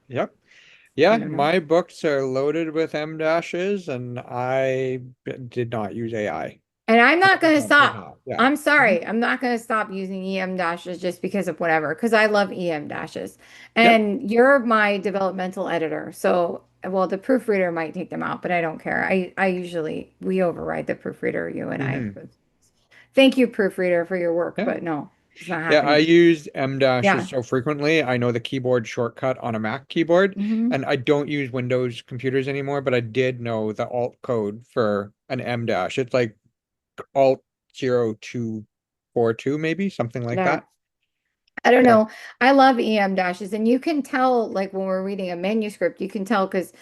Yep. I Yeah, don't know. my books are loaded with M dashes, and I did not use AI. And I'm not going to 100% did stop. not. Yeah. I'm Mhm. sorry. I'm not going to stop using EM dashes just because of whatever, because I love EM dashes. Yep. And you're my developmental editor. So, well, the proofreader might take them out, but I don't care. I usually, we override the proofreader, you and I. Hmm. Thank you, proofreader, for your work, Yeah. but no, it's not Yeah, I happening. use M dashes Yeah. so frequently. I know the keyboard shortcut on a Mac keyboard, Hmm. and I don't use Windows computers anymore, but I did know the alt code for an M dash. It's like alt 0242, maybe, something like Yeah. that. I don't Yeah. know. I love EM dashes, and you can tell, like when we're reading a manuscript, you can tell because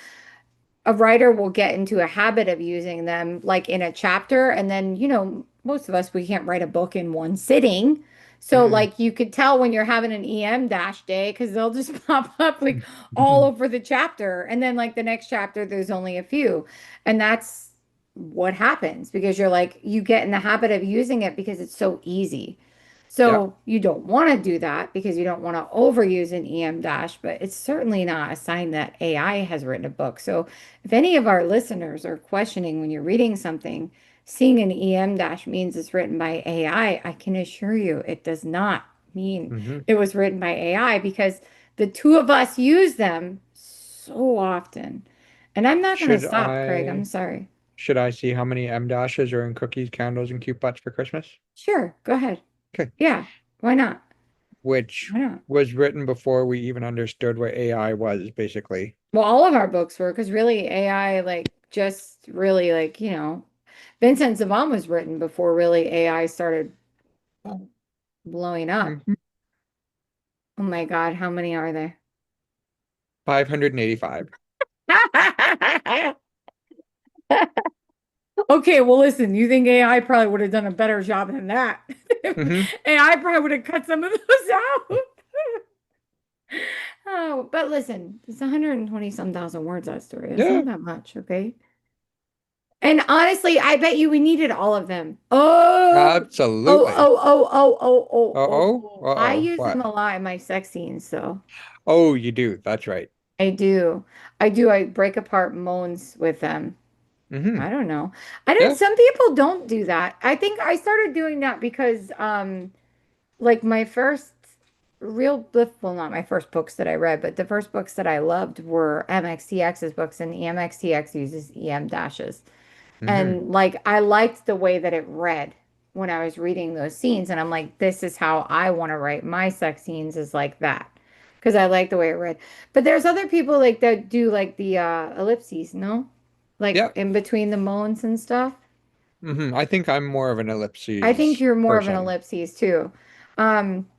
a writer will get into a habit of using them like in a chapter and then most of us we can't write a book in one sitting, so Mm-mm. like you could tell when you're having an EM dash day because they'll just pop up like all over the chapter, and then like the next chapter there's only a few, and that's what happens because you're like you get in the habit of using it because it's so easy. Yeah. So you don't want to do that because you don't want to overuse an EM dash, but it's certainly not a sign that AI has written a book. So if any of our listeners are questioning when you're reading something, seeing an EM dash means it's written by AI, I can assure you it does not mean Hmm. it was written by AI because the two of us use them so often. And I'm not going to Should stop, Craig. I'm I sorry. should I see how many M dashes are in cookies, candles, and cute butts for Christmas? Sure, go ahead. Okay. Yeah, why not? Which Why not? was written before we even understood what AI was, basically. Well, all of our books were because really AI, like, just really, like, Vincent Zavon was written before really AI started blowing up. Mhm. Oh my God, how many are there? 585. Okay, well, listen, you think AI probably would have done a better job than that? Hmm. AI probably would have cut some of those out. Oh, but listen, it's 120 some thousand words, that story. It's Yeah, not that much, okay? And honestly, I bet you we needed all of them. Oh, oh, absolutely. oh, oh, oh, oh, oh, Uh-oh. oh. I Uh-oh. use them What? a lot in my sex scenes, so Oh, you do. That's right. I do. I do. I break apart moans with them. Hmm. I don't know. I don't, Yeah. some people don't do that. I think I started doing that because like my first well, not my first books that I read, but the first books that I loved were MXTX's books, and the MXTX uses EM dashes. Hmm. And like I liked the way that it read when I was reading those scenes. And I'm like, this is how I want to write my sex scenes is like that. Because I like the way it read. But there's other people like that do like the ellipses, no? Like Yeah. in between the moans and stuff. I think I'm more of an I think ellipses you're more of an person. ellipses too.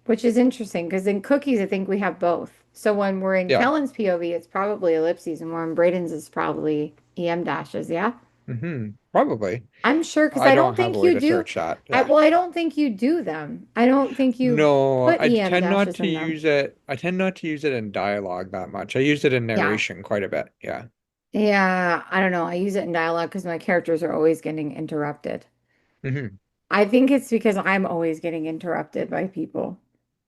Which is interesting because in cookies, I think we have both. So when we're in Yeah. Kellen's POV, it's probably ellipses, and when Braden's is probably EM dashes, yeah? Probably. I'm sure because I I don't don't have a think way you to do. search that. Yeah. I don't think you do them. I don't think you No, put EM dashes in them. I tend not to use it in dialogue that much. I use it in Yeah. narration quite a bit. Yeah. Yeah, I don't know. I use it in dialogue because my characters are always getting interrupted. Hmm. I think it's because I'm always getting interrupted by people.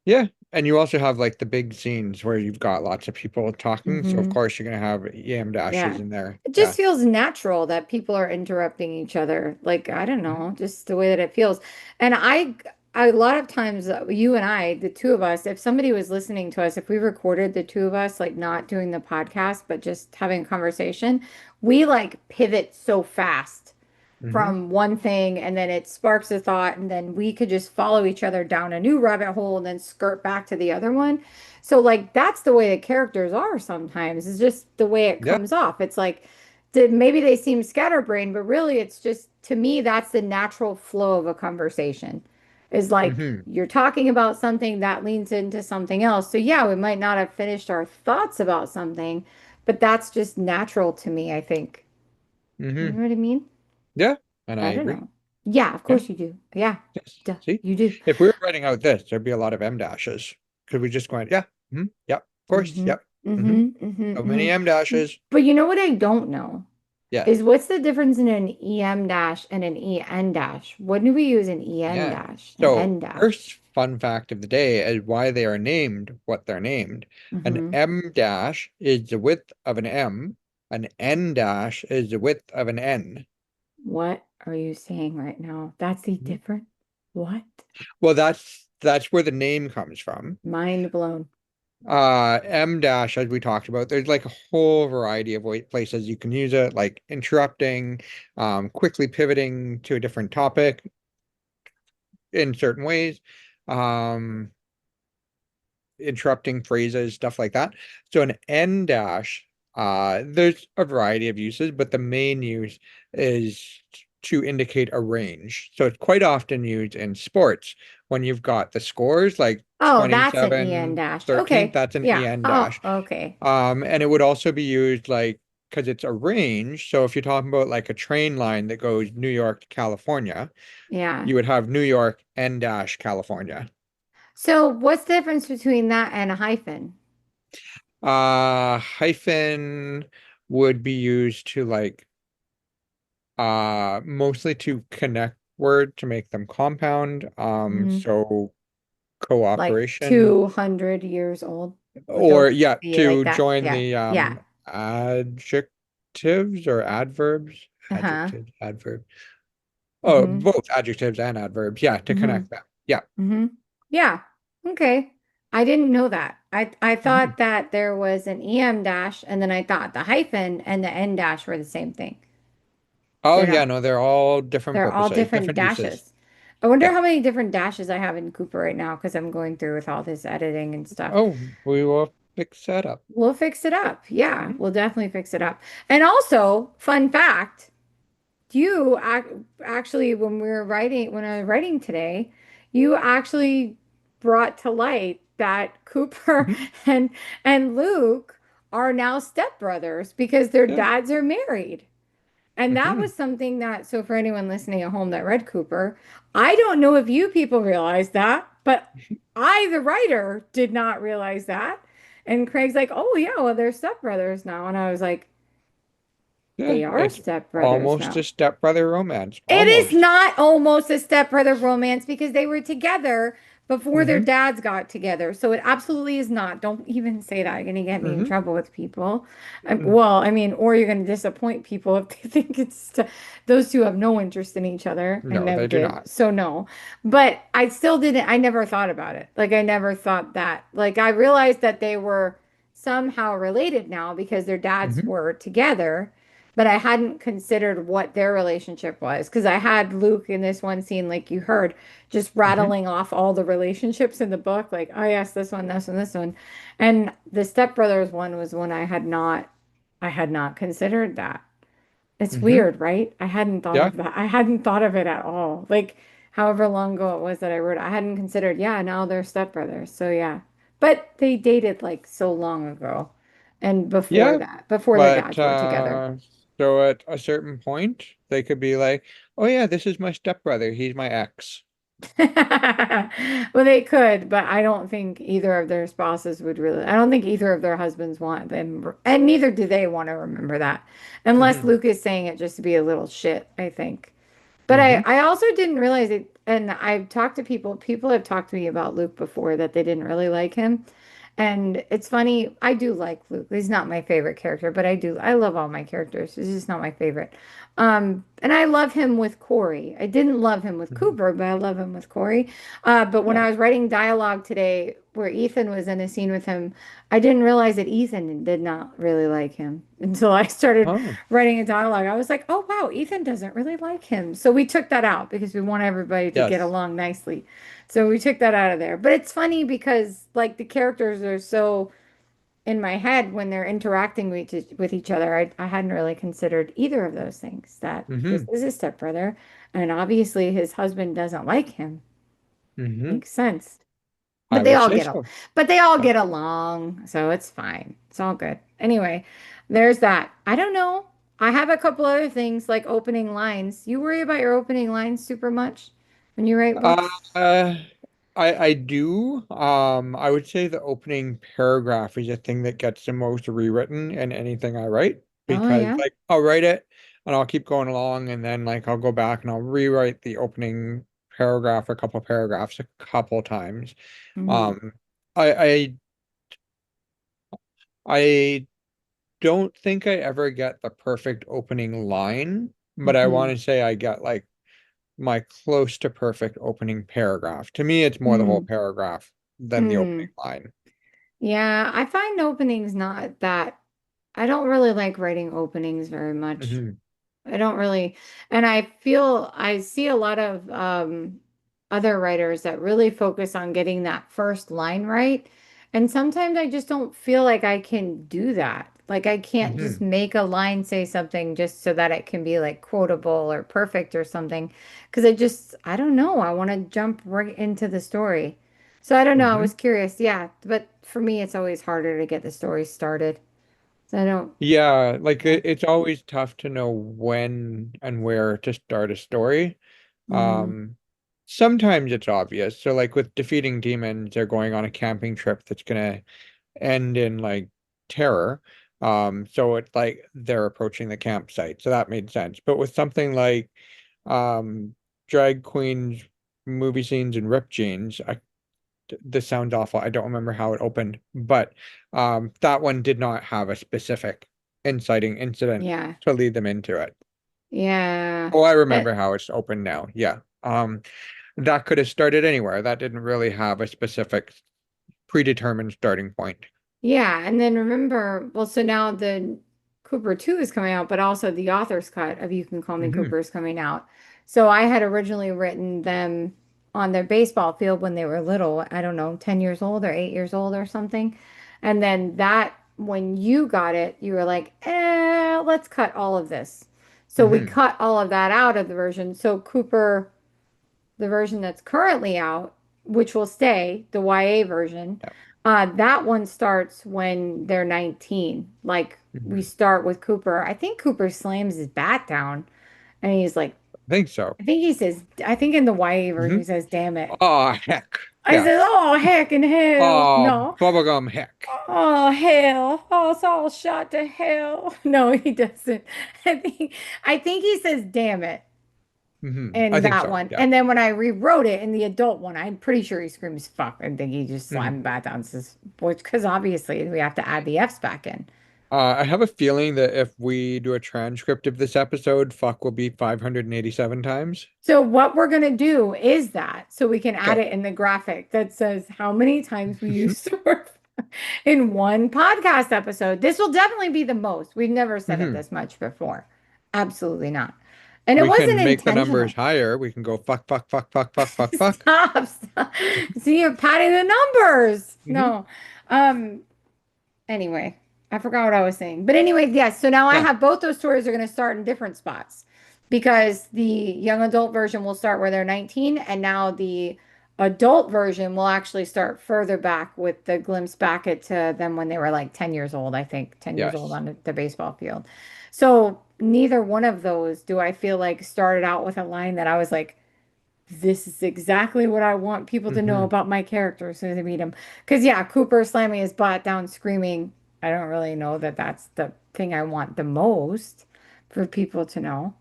Yeah. And you also have like the big scenes where you've got lots of people talking. So of Hmm. course you're gonna have EM dashes Yeah. in there. It Yeah. just feels natural that people are interrupting each other. Like, I don't Mhm. know, just the way that it feels. And a lot of times, you and I, the two of us, if somebody was listening to us, if we recorded the two of us, like not doing the podcast, but just having a conversation, we like pivot so fast Hmm. from one thing and then it sparks a thought and then we could just follow each other down a new rabbit hole and then skirt back to the other one. So like that's the way the characters are sometimes. It's just the way it Yeah. comes off. It's like maybe they seem scatterbrained, but really it's just to me that's the natural flow of a conversation. Is like Hmm. you're talking about something that leans into something else. So yeah, we might not have finished our thoughts about something, but that's just natural to me, I think. You know Hmm. what I mean? Yeah. And I I don't agree. know. Yeah, of Yeah. course you do. Yeah, Yes. duh, See, you do. if we were writing out this, there'd be a lot of M dashes. Could we just go in? Yeah. Yep. Of course. Mm-hmm. Yep. hmm Mm-hmm. Mm-hmm. So many M Mm-hmm. dashes. But you know what I don't know? Yes. Is what's the difference in an EM dash and an EN dash? When do we use an EN Yeah. dash, an So N dash? first fun fact of the day is why they are named what they're named. An Hmm. M dash is the width of an M. An N dash is the width of an N. What are you saying right now? That's the Mhm. difference? What? Well, that's where the name comes from. Mind blown. M dash, as we talked about, there's like a whole variety of places you can use it, like interrupting, quickly pivoting to a different topic in certain ways. Um, Interrupting phrases, stuff like that. So an N dash, there's a variety of uses, but the main use is to indicate a range. So it's quite often used in sports when you've got the scores like Oh, that's an EN 27, dash. 13. Okay. That's an Yeah. EN Oh, dash. okay. And it would also be used like because it's a range. So if you're talking about like a train line that goes New York to California, Yeah. you would have New York N dash California. So what's the difference between that and a hyphen? Hyphen would be used to like mostly to connect word to make them compound. Hmm. So Like cooperation 200 years old. Like, don't or yeah, be like to that. join Yeah. the Yeah. adjectives or adverbs. Uh-huh. Adjectives, adverb. Oh, Hmm. both adjectives and adverbs. Yeah, to Hmm. connect them. Yeah. Hmm. Yeah. Okay. I didn't know that. I Mhm. thought that there was an EM dash, and then I thought the hyphen and the N dash were the same thing. Oh They're yeah, not. no, they're all different They're all purposes, different different uses. dashes. I wonder Yeah. how many different dashes I have in Cooper right now because I'm going through with all this editing and stuff. Oh, we will fix that up. We'll fix it up. Yeah, Mhm. we'll definitely fix it up. And also, fun fact, you actually, when I was writing today, you actually brought to light that Cooper Mhm. and and Luke are now stepbrothers because their Yeah. dads are married. And that Hmm. was something that, so for anyone listening at home that read Cooper, I don't know if you people realized that, but I, the writer, did not realize that. And Craig's like, oh, yeah, well, they're stepbrothers now. And I was like, Yeah, they are it's stepbrothers almost now. a stepbrother romance. It is Almost. not almost a stepbrother romance because they were together before their Hmm. dads got together. So it absolutely is not. Don't even say that. You're going to get me in Hmm. trouble with people. Well, I mean, or you're going to disappoint people if they think those two have no interest in each other and No, never they do did. not. So no. But I still didn't, I never thought about it. Like I never thought that. Like I realized that they were somehow related now because their dads Hmm. were together, but I hadn't considered what their relationship was because I had Luke in this one scene, like you heard, just Hmm. rattling off all the relationships in the book, like, oh yes, this one, this one, this one. And the stepbrothers one was one I had not considered that. It's Hmm. weird, right? I hadn't thought Yeah. of that. I hadn't thought of it at all. Like however long ago it was that I wrote, I hadn't considered, yeah, now they're stepbrothers. So yeah. But they dated like so long ago and before Yeah. that, before their But dads were together. so at a certain point, they could be like, oh yeah, this is my stepbrother. He's my ex. Well, they could, but I don't think either of their spouses would really. I don't think either of their husbands want them, and neither do they want to remember that, unless Hmm. Luke is saying it just to be a little shit, I think. But Hmm. I also didn't realize it, and I've talked to people have talked to me about Luke before that they didn't really like him. And it's funny, I do like Luke. He's not my favorite character, but I love all my characters. He's just not my favorite. And I love him with Corey. I didn't love him with Hmm. Cooper, but I love him with Corey. But when Yeah. I was writing dialogue today where Ethan was in a scene with him, I didn't realize that Ethan did not really like him until I started Oh, writing a dialogue. I was like, oh wow, Ethan doesn't really like him. So we took that out because we want everybody to get yes. along nicely. So we took that out of there. But it's funny because like the characters are so in my head when they're interacting with each other. I hadn't really considered either of those things, that this Hmm. is his stepbrother, and obviously his husband doesn't like him. Hmm. Makes sense. But I they would all say get al so. but they all Yeah. get along, so it's fine. It's all good. Anyway, there's that. I don't know. I have a couple other things like opening lines. You worry about your opening lines super much when you write Uh, books? I do. I would say the opening paragraph is a thing that gets the most rewritten in anything I write Oh because yeah. like I'll write it. and I'll keep going along, and then like I'll go back and I'll rewrite the opening paragraph, a couple paragraphs, a couple times. Mm-hmm. Um, I I don't think I ever get the perfect opening line, but I want Mm-hmm. to say I get like my close to perfect opening paragraph. To me, it's more the whole Mm. paragraph than the opening Mm. line. Yeah, I find openings not that I don't really like writing openings very much. Hmm. I don't really, and I feel I see a lot of other writers that really focus on getting that first line right. And sometimes I just don't feel like I can do that. Like I can't just Hmm. make a line say something just so that it can be like quotable or perfect or something. Because I don't know. I want to jump right into the story. So I don't know. I Hmm. was curious. Yeah. But for me, it's always harder to get the story started. So I don't, Yeah, like yeah. it's always tough to know when and where to start a story. Mm, Um, Sometimes it's obvious. So like with defeating demons, they're going on a camping trip that's gonna end in like terror. So it's like they're approaching the campsite. So that made sense. But with something like um drag queens movie scenes and ripped jeans, this sounds awful. I don't remember how it opened, but that one did not have a specific inciting incident yeah. to lead them into it. Yeah. Oh, I Uh, remember how it's opened now. Yeah. That could have started anywhere. That didn't really have a specific predetermined starting point. yeah. And then remember, well, so now the Cooper 2 is coming out, but also the author's cut of You Can Call Me Hmm. Cooper is coming out. So I had originally written them on their baseball field when they were little, I don't know, 10 years old or 8 years old or something. And then that, when you got it, you were like, let's cut all of this. So we Hmm. cut all of that out of the version. So Cooper the version that's currently out, which will stay, the YA version, Yeah. that one starts when they're 19. Like we Hmm. start with Cooper. I think Cooper slams his bat down and he's like, I think so. I think in the YA version Hmm. he says, damn it. Oh, heck. I said, Yes. oh, heck and hell. Oh, No. bubblegum heck. Oh, hell. Oh, it's all shot to hell. No, he doesn't. I think he says, damn it. I In think that so. one. Yeah. And then when I rewrote it in the adult one, I'm pretty sure he screams fuck. I think he just Hmm. slammed back down and says, which, because obviously we have to add the F's back in. I have a feeling that if we do a transcript of this episode, fuck will be 587 times. So what we're going to do is that so we can add Okay. it in the graphic that says how many times we use the word in one podcast episode. This will definitely be the most. We've never said it Hmm. this much before. Absolutely not. And it We wasn't can make the numbers intentional. higher. We can go fuck, fuck, fuck, fuck, fuck, fuck, fuck. Stop. See, you're padding the numbers. Hmm. No. Um, Anyway, I forgot what I was saying. But anyway, yes. So now I Yeah. have both those stories are going to start in different spots because the young adult version will start where they're 19, and now the adult version will actually start further back with the glimpse back at to them when they were like 10 years old, I think, 10 years old Yes. on the baseball field. So neither one of those do I feel like started out with a line that I was like, this is exactly what I want people to know Hmm. about my character as soon as they meet him. Because, yeah, Cooper slamming his butt down screaming. I don't really know that that's the thing I want the most for people to know.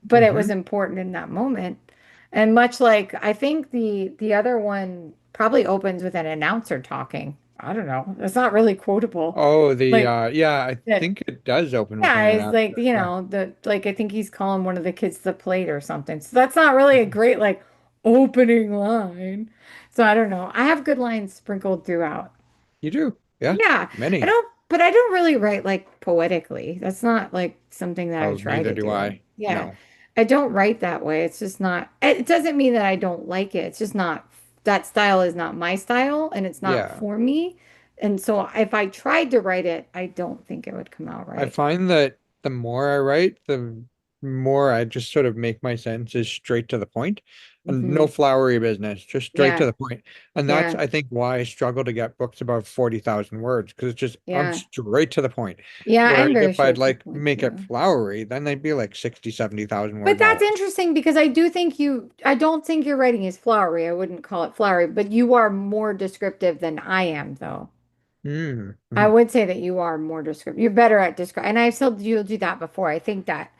But it was Hmm. important in that moment. And much like I think the other one probably opens with an announcer talking. I don't know. It's not really quotable. Oh, Like yeah, I that think it does open with an yeah, it's like, announcer. Yeah. the like I think he's calling one of the kids the plate or something. So that's not really a great like opening line. So I don't know. I have good lines sprinkled throughout. You do. Yeah. Yeah, Many. but I don't really write like poetically. That's not like something that I Oh, try neither to do do. I. Yeah. No. I don't write that way. It's just not, it doesn't mean that I don't like it. It's just not, that style is not my style and it's not Yeah. for me. And so if I tried to write it, I don't think it would come out I right. find that the more I write, the more I just sort of make my sentences straight to the point and no Hmm. flowery business, just straight to Yeah. the point. And that's, Yeah. I think, why I struggle to get books above 40,000 words because it's just, I'm Yeah. straight to the point. Yeah, I'm Whereas very if I'd straight to the like point make it too. flowery, then they'd be like 60, 70,000 But word that's novels. interesting because I don't think your writing is flowery. I wouldn't call it flowery, but you are more descriptive than I am, though. I Mm-hmm. would say that you are more descriptive. You're better at describe, and I've told you that before. I think that.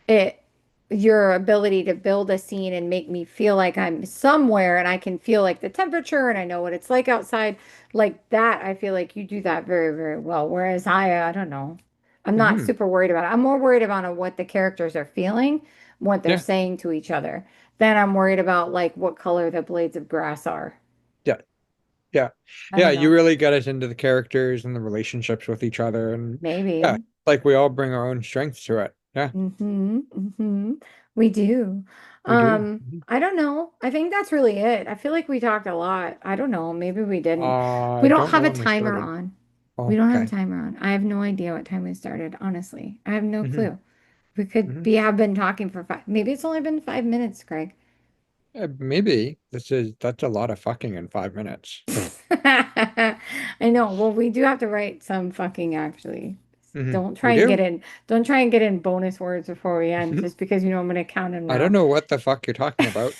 it your ability to build a scene and make me feel like I'm somewhere and I can feel like the temperature and I know what it's like outside like that. I feel like you do that very, very well. Whereas I don't know. I'm not Hmm. super worried about it. I'm more worried about what the characters are feeling, what they're Yeah. saying to each other. Then I'm worried about like what color the blades of grass are. Yeah. Yeah. I Yeah. don't You know. really get us into the characters and the relationships with each other. And yeah, Maybe. like we all bring our own strengths to it. Yeah, Mm-hmm. We do. we do. Mhm. I don't know. I think that's really it. I feel like we talked a lot. I don't know. Maybe we didn't. We don't Don't know have a when we timer started. on. We Oh, don't have a okay. timer on. I have no idea what time we started, honestly. I have no Hmm. clue. We could Hmm. be have been talking for five. Maybe it's only been 5 minutes, Craig. Maybe that's a lot of fucking in 5 minutes. I know. Well, we do have to write some fucking actually. Hmm. Don't try We and get do. in. Don't try and get in bonus words before we end, just because you know I'm going to count them I don't now. know what the fuck you're talking about.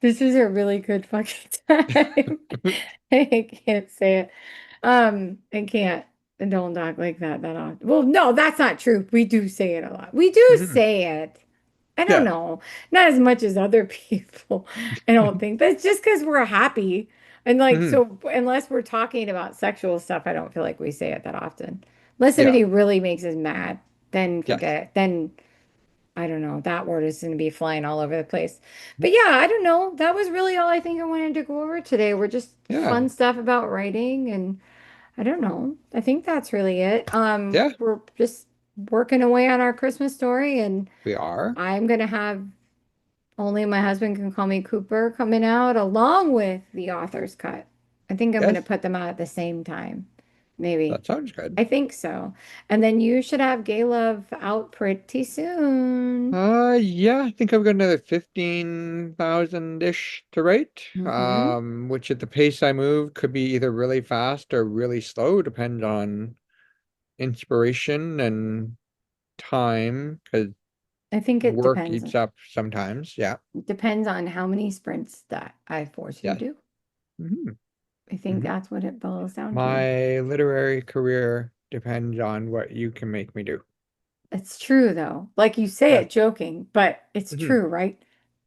This is a really good fucking time. I can't say it. I can't. Don't talk like that often. Well, no, that's not true. We do say it a lot. We do Hmm. say it. I don't Yeah. know. Not as much as other people, I don't think. But it's just because we're happy. And like, Hmm. so unless we're talking about sexual stuff, I don't feel like we say it that often. Unless Yeah. somebody really makes us mad, then Yes. forget it. Then I don't know. That word is going to be flying all over the place. But yeah, I don't know. That was really all I think I wanted to go over today. We're just Yeah. fun stuff about writing and I don't know. I think that's really it. Yeah. We're just working away on our Christmas story and We are. I'm gonna have Only My Husband Can Call Me Cooper coming out along with the author's cut. I think I'm gonna Yes. put them out at the same time. Maybe. That sounds good. I think so. And then you should have Gay Love out pretty soon. Yeah, I think I've got another 15,000-ish to write. Hmm. Which at the pace I move could be either really fast or really slow, depend on inspiration and time, because I think it work depends. eats up sometimes. Yeah. Depends on how many sprints that I force you to Yes. do. Hmm. I think Hmm. that's what it boils down to. My literary career depends on what you can make me do. It's true though. Like you say Yes. it joking, but it's Hmm. true, right?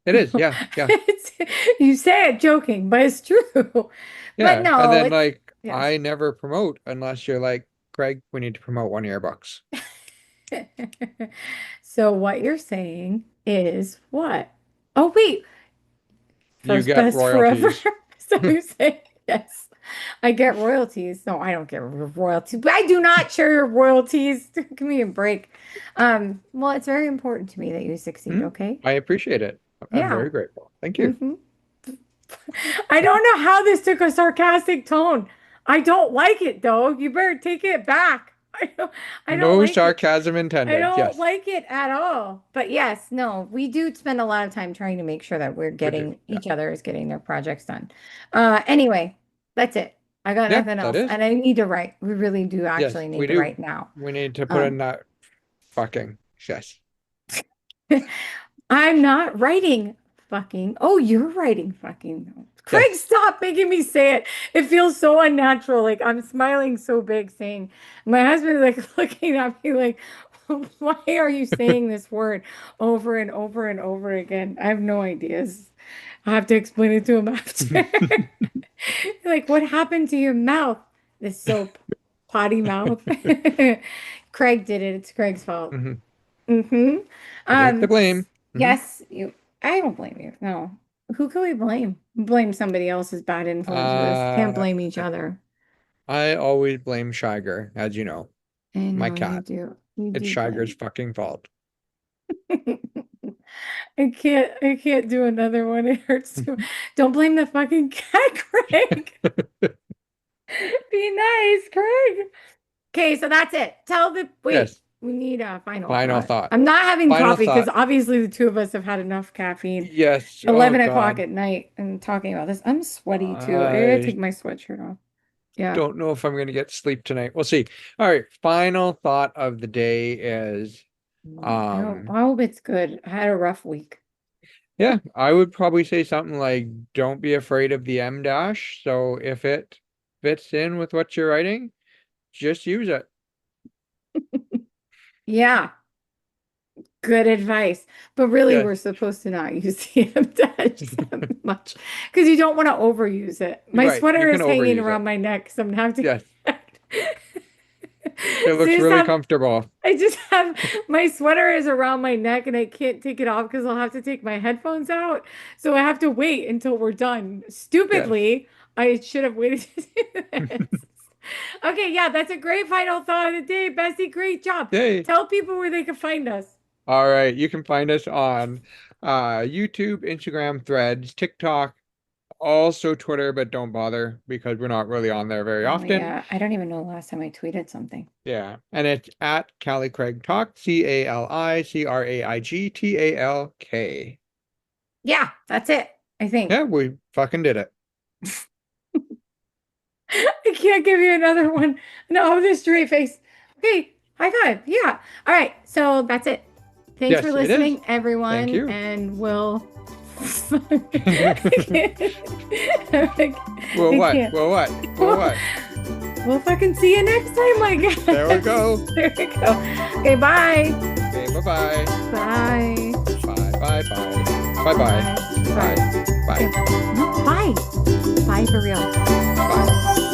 It is. Yeah. Yeah. It's, you say it joking, but it's true. But Yeah. And no, then it's like yes. I never promote unless you're like, Greg, we need to promote one of your books. So what you're saying is what? Oh wait, You first get best forever. royalties. So you say yes. I get royalties. No, I don't get royalties. But I do not share your royalties. Give me a break. Well, it's very important to me that you succeed, Mhm. okay? I appreciate it. I'm Yeah. very grateful. Thank you. Hmm. I don't know how this took a sarcastic tone. I don't like it though. You better take it back. I don't No like it. sarcasm I intended. don't Yes, like it at all. But yes, no, we do spend a lot of time trying to make sure that we're we do. getting Yeah. each other is getting their projects done. Anyway, that's it. I got Yeah, nothing that else. is. And I need to write. We really do Yes, actually we need to do. write now. We need to put in Um, that fucking yes. I'm not writing fucking. Oh, you're writing fucking. Craig, Yes. stop making me say it. It feels so unnatural. Like I'm smiling so big saying, my husband is like looking at me like, why are you saying this word over and over and over again? I have no ideas. I have to explain it to him after. Like, what happened to your mouth? The soap, potty mouth. Craig did it. It's Craig's fault. Hmm. Mm-hmm. I take the Um, blame. Hmm. yes, you. I don't blame you. No. Who can we blame? Blame somebody else's bad influence for this. Can't Uh, blame each other. I always blame Shiger, as you know, I my know you cat. do. You It's do Shiger's blame. fucking fault. I can't do another one. It hurts too. Don't blame the fucking cat, Craig. Be nice, Craig. Okay, so that's it. Wait, Yes. we need a final Final thought. thought. I'm not having Final coffee because thought. obviously the two of us have had enough caffeine. Yes. Oh 11 o'clock God. at night and talking about this. I'm sweaty too. I gotta take I my sweatshirt off. Yeah. don't know if I'm going to get sleep tonight. We'll see. All right. Final thought of the day is, I hope it's good. I had a rough week. yeah, I would probably say something like, don't be afraid of the M dash. So if it fits in with what you're writing, just use it. Yeah. Good advice. But really, Yes, we're supposed to not use the M-dash that much because you don't want to overuse it. you're My right. You sweater can is hanging overuse around it. my neck, so I'm gonna have to. Yes, it So looks just really have comfortable. I just have my sweater is around my neck and I can't take it off because I'll have to take my headphones out. So I have to wait until we're done. Yes. Stupidly, I should have waited to do this. Okay, yeah, that's a great final thought of the day, Bessie. Great job. Yay. Tell people where they can find us. All right. You can find us on YouTube, Instagram, Threads, TikTok, also Twitter, but don't bother because we're not really on there very Oh often. yeah, I don't even know the last time I tweeted something. Yeah. And it's at Cali Craig Talk, CaliCraigTalk. Yeah, that's it, I think. Yeah, we fucking did it. I can't give you another one. No, with a straight face. Okay, high five. Yeah. All right, so that's it. Thanks for Yes, it is. listening, Thank everyone, you. and we'll. I can't. Well, I what? can't. Well, what? Well, We'll, what? we'll fucking see you next time, I There we guess. go. There we go. Okay, bye. Okay, bye-bye. Bye. Bye, bye, bye. Bye-bye. Bye. Bye. Bye. Bye. Okay. No, bye. Bye for real. Bye.